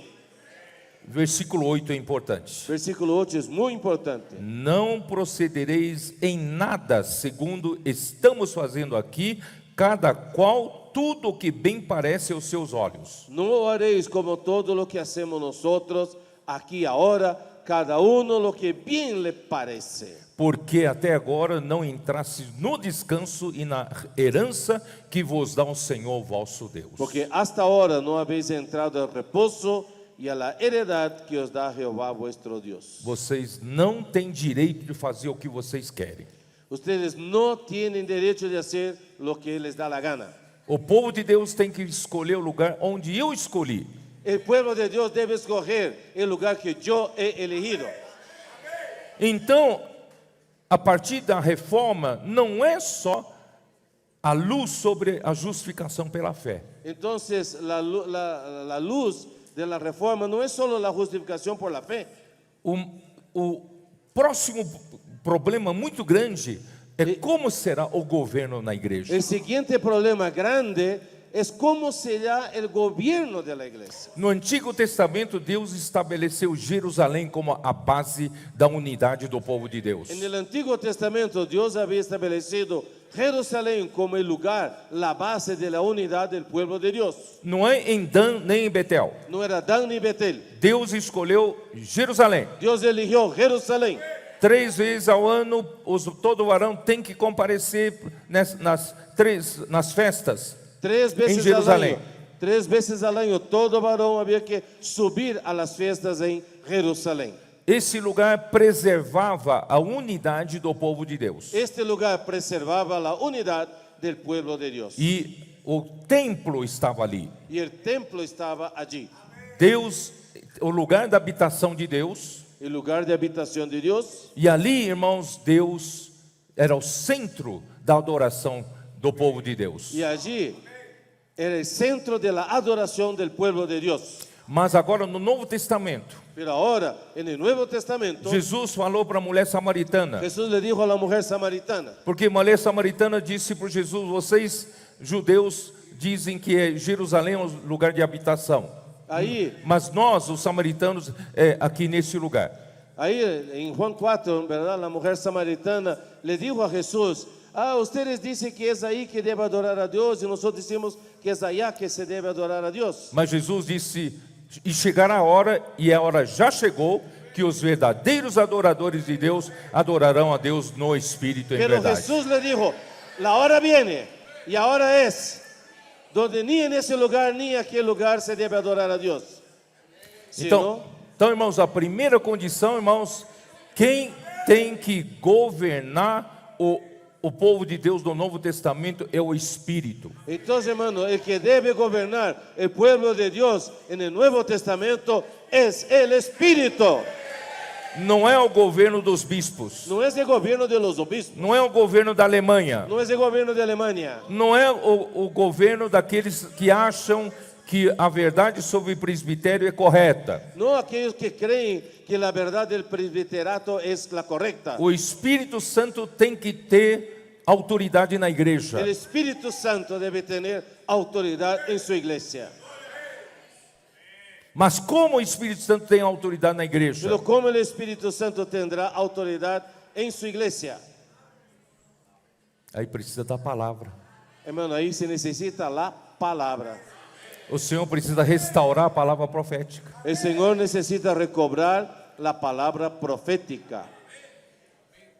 Versículo 8 é importante. Versículo 8 es muy importante. Não procedereis em nada segundo estamos fazendo aqui, cada qual tudo o que bem parece aos seus olhos. No haréis como todo lo que hacemos nosotros aquí ahora, cada uno lo que bien le parece. Porque até agora não entrastes no descanso e na herança que vos dá o Senhor vosso Deus. Porque hasta ahora no habéis entrado al reposo y a la heredad que os da Jehová vuestro Dios. Vocês não têm direito de fazer o que vocês querem. Ustedes no tienen derecho de hacer lo que les da la gana. O povo de Deus tem que escolher o lugar onde eu escolhi. El pueblo de Dios debe escoger el lugar que yo he elegido. Então, a partir da reforma, não é só a luz sobre a justificação pela fé. Entonces, la luz de la reforma no es solo la justificación por la fe. O próximo problema muito grande é como será o governo na igreja. El siguiente problema grande es cómo será el gobierno de la iglesia. No Antigo Testamento, Deus estabeleceu Jerusalém como a base da unidade do povo de Deus. En el Antiguo Testamento, Dios había establecido Jerusalén como el lugar, la base de la unidad del pueblo de Dios. Não é em Dan nem em Betel. No era Dan ni Betel. Deus escolheu Jerusalém. Dios eligió Jerusalén. 3 vezes ao ano, todo varão tem que comparecer nas festas. 3 veces En Jerusalén. al año. 3 veces al año todo varón había que subir a las fiestas en Jerusalén. Esse lugar preservava a unidade do povo de Deus. Este lugar preservaba la unidad del pueblo de Dios. E o templo estava ali. Y el templo estaba allí. Deus, o lugar da habitação de Deus. El lugar de habitación de Dios. E ali, irmãos, Deus era o centro da adoração do povo de Deus. Y allí era el centro de la adoración del pueblo de Dios. Mas agora no Novo Testamento, Pero ahora, en el Nuevo Testamento, Jesus falou para a mulher samaritana. Jesús le dijo a la mujer samaritana, Porque a mulher samaritana disse para Jesus: vocês, judeus, dizem que Jerusalém é um lugar de habitação. ahí Mas nós, os samaritanos, aqui nesse lugar. Ahí en Juan 4, ¿verdad? La mujer samaritana le dijo a Jesús, ustedes dicen que es ahí que debe adorar a Dios y nosotros decimos que es allá que se debe adorar a Dios. Mas Jesus disse: e chegará a hora, e a hora já chegou, que os verdadeiros adoradores de Deus adorarão a Deus no Espírito e em Pero verdade. Jesús le dijo, la hora viene y ahora es donde ni en ese lugar ni en aquel lugar se debe adorar a Dios. Então, irmãos, a primeira condição, irmãos, quem tem que governar o povo de Deus do Novo Testamento é o Espírito. Entonces, hermano, el que debe gobernar el pueblo de Dios en el Nuevo Testamento es el Espíritu. Não é o governo dos bispos, No es el gobierno de los obispos, não é o governo da Alemanha, no es el gobierno de Alemania, não é o governo daqueles que acham que a verdade sobre o presbitério é correta. no aquellos que creen que la verdad del presbiterato es la correcta. O Espírito Santo tem que ter autoridade na igreja. El Espíritu Santo debe tener autoridad en su iglesia. Mas como o Espírito Santo tem autoridade na igreja? Pero ¿cómo el Espíritu Santo tendrá autoridad en su iglesia? Aí precisa da palavra. Hermano, ahí se necesita la palabra. O Senhor precisa restaurar a palavra profética. El Señor necesita recobrar la palabra profética.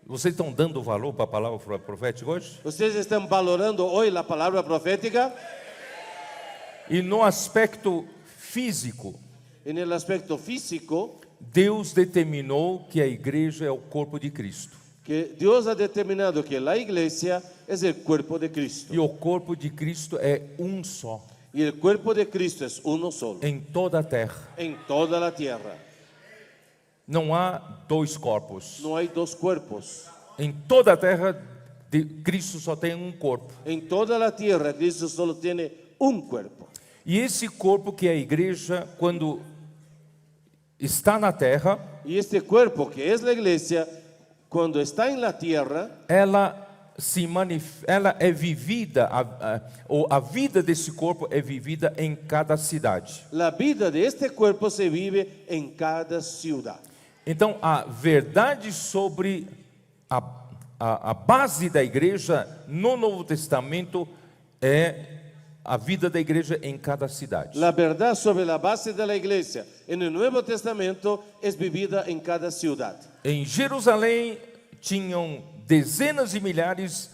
Vocês estão dando valor para a palavra profética hoje? ¿Ustedes están valorando hoy la palabra profética? E no aspecto físico, En el aspecto físico, Deus determinou que a igreja é o corpo de Cristo. que Dios ha determinado que la iglesia es el cuerpo de Cristo. E o corpo de Cristo é um só, Y el cuerpo de Cristo es uno solo, em toda a terra. en toda la tierra. Não há dois corpos. No hay dos cuerpos. Em toda a terra, Cristo só tem um corpo. En toda la tierra, Cristo solo tiene un cuerpo. E esse corpo que é a igreja, quando está na terra, Y este cuerpo, que es la iglesia, cuando está en la tierra, ela é vivida, ou a vida desse corpo é vivida em cada cidade. la vida de este cuerpo se vive en cada ciudad. Então, a verdade sobre a base da igreja no Novo Testamento é a vida da igreja em cada cidade. La verdad sobre la base de la iglesia en el Nuevo Testamento es vivida en cada ciudad. Em Jerusalém tinham dezenas de milhares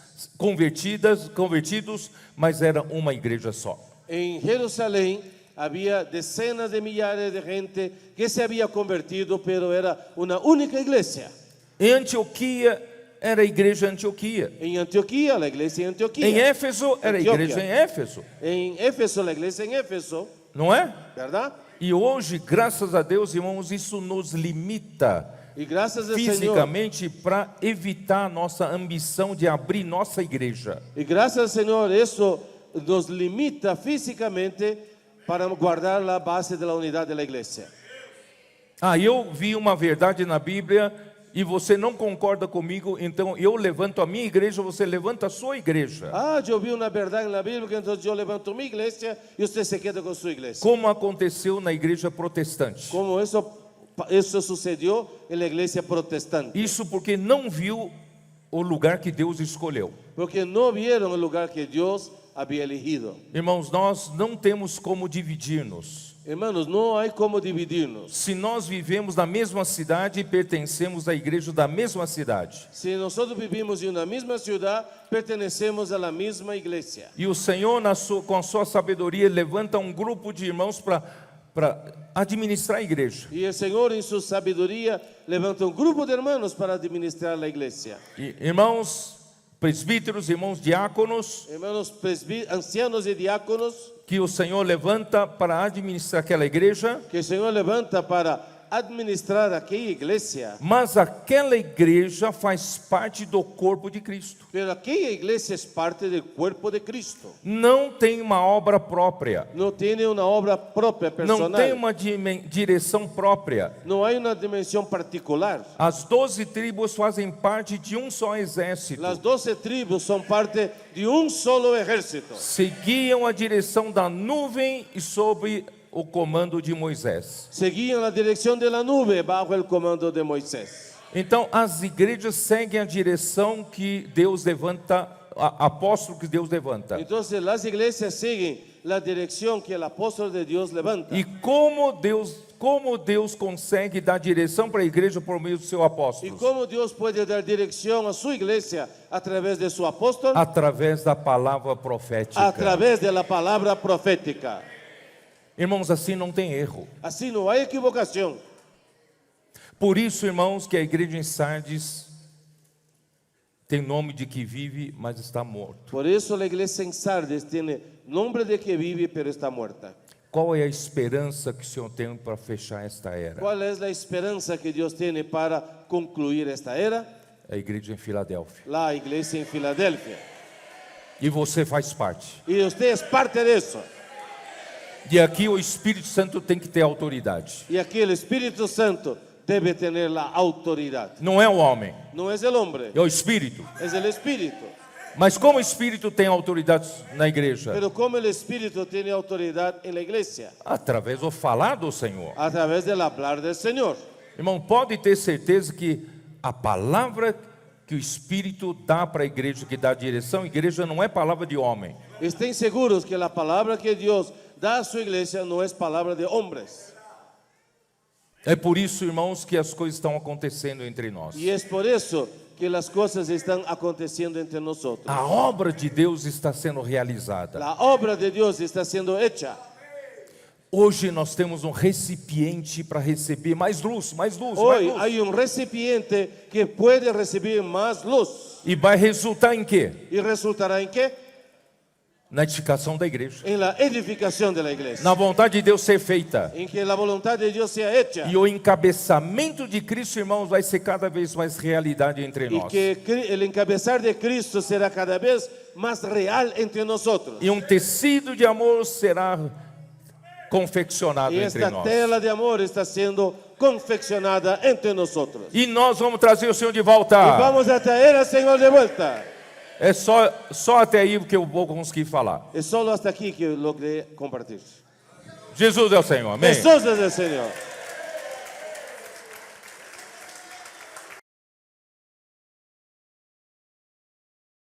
convertidos, mas era uma igreja só. En Jerusalén había decenas de millares de gente que se había convertido, pero era una única iglesia. Em Antioquia era a igreja de Antioquia. En Antioquía, la iglesia en Antioquía. Em Éfeso era a Antioquia. igreja em Éfeso, En Éfeso, la iglesia en Éfeso, não é? ¿verdad? E hoje, graças a Deus, irmãos, isso nos limita Y gracias al Señor, fisicamente para evitar a nossa ambição de abrir nossa igreja. y gracias al Señor, eso nos limita físicamente para guardar la base de la unidad de la iglesia. Ah, eu vi uma verdade na Bíblia e você não concorda comigo, então eu levanto a minha igreja, você levanta a sua igreja. Ah, yo vi una verdad en la Biblia, entonces yo levanto mi iglesia y usted se queda con su iglesia. Como aconteceu na igreja protestante. Como eso sucedió en la iglesia protestante. Isso porque não viu o lugar que Deus escolheu. Porque no vieron el lugar que Dios había elegido. Irmãos, nós não temos como dividir-nos. Hermanos, no hay como dividirnos. Se nós vivemos na mesma cidade e pertencemos à igreja da mesma cidade. Si nosotros vivimos en una misma ciudad, pertenecemos a la misma iglesia. E o Senhor, com a sua sabedoria, levanta um grupo de irmãos para administrar a igreja. Y el Señor en su sabiduría levanta un grupo de hermanos para administrar la iglesia. E, irmãos presbíteros, irmãos diáconos, Hermanos ancianos y diáconos que o Senhor levanta para administrar aquela igreja, que el Señor levanta para administrar aquella iglesia. mas aquela igreja faz parte do corpo de Cristo. Pero aquella iglesia es parte del cuerpo de Cristo. Não tem uma obra própria, No tiene una obra propia não tem personal. uma direção própria. No hay una dimensión particular. As 12 tribos fazem parte de um só exército. Las 12 tribus son parte de un solo ejército. Seguiam a direção da nuvem e sob o comando de Moisés. Seguían la dirección de la nube bajo el comando de Moisés. Então, as igrejas seguem a direção que Deus levanta, apóstolo que Deus levanta. Entonces las iglesias siguen la dirección que el apóstol de Dios levanta. E como Deus consegue dar direção para a igreja por meio do seu ¿Y apóstolo? cómo Dios puede dar dirección a su iglesia a través de su apóstol? Através da palavra profética. A través de la palabra profética. Irmãos, assim não tem erro. Así no hay equivocación. Por isso, irmãos, que a igreja em Sardes tem nome de que vive, mas está morto. Por eso la iglesia en Sardes tiene nombre de que vive, pero está muerta. Qual é a esperança que o Senhor tem para fechar esta era? ¿Cuál es la esperanza que Dios tiene para concluir esta era? A igreja em Filadélfia. La iglesia en Filadelfia. E você faz parte. Y usted es parte de eso. E aqui o Espírito Santo tem que ter autoridade. Y aquí el Espíritu Santo debe tener la autoridad. Não é o homem, No es el hombre, é o Espírito. es el Espíritu. Mas como o Espírito tem autoridade na igreja? Pero como el Espíritu tiene autoridad en la iglesia, Através do falar do Senhor. a través del hablar del Señor. Irmão, pode ter certeza que a palavra que o Espírito dá para a igreja, que dá direção, a igreja não é palavra de homem. Estén seguros que la palabra que Dios da su iglesia no es palabra de hombres. É por isso, irmãos, que as coisas estão acontecendo entre nós. Y es por eso que las cosas están aconteciendo entre nosotros. A obra de Deus está sendo realizada. La obra de Dios está siendo hecha. Hoje nós temos um recipiente para receber mais luz, mais luz, mais Hoy luz. hay un recipiente que puede recibir más luz. E vai resultar em quê? ¿Y resultará en qué? Na edificação da igreja. En la edificación de la iglesia. Na vontade de Deus ser feita. En que la voluntad de Dios sea hecha. E o encabeçamento de Cristo, irmãos, vai ser cada vez mais realidade entre Y nós. que el encabezar de Cristo será cada vez más real entre nosotros. E um tecido de amor será confeccionado Y entre esta nós. tela de amor está siendo confeccionada entre nosotros. E nós vamos trazer o Senhor de Y volta. vamos a traer al Señor de vuelta. É só até aí que eu vou conseguir falar. Es solo hasta aquí que logré compartir. Jesus é o Senhor, amém? Jesús es el Señor.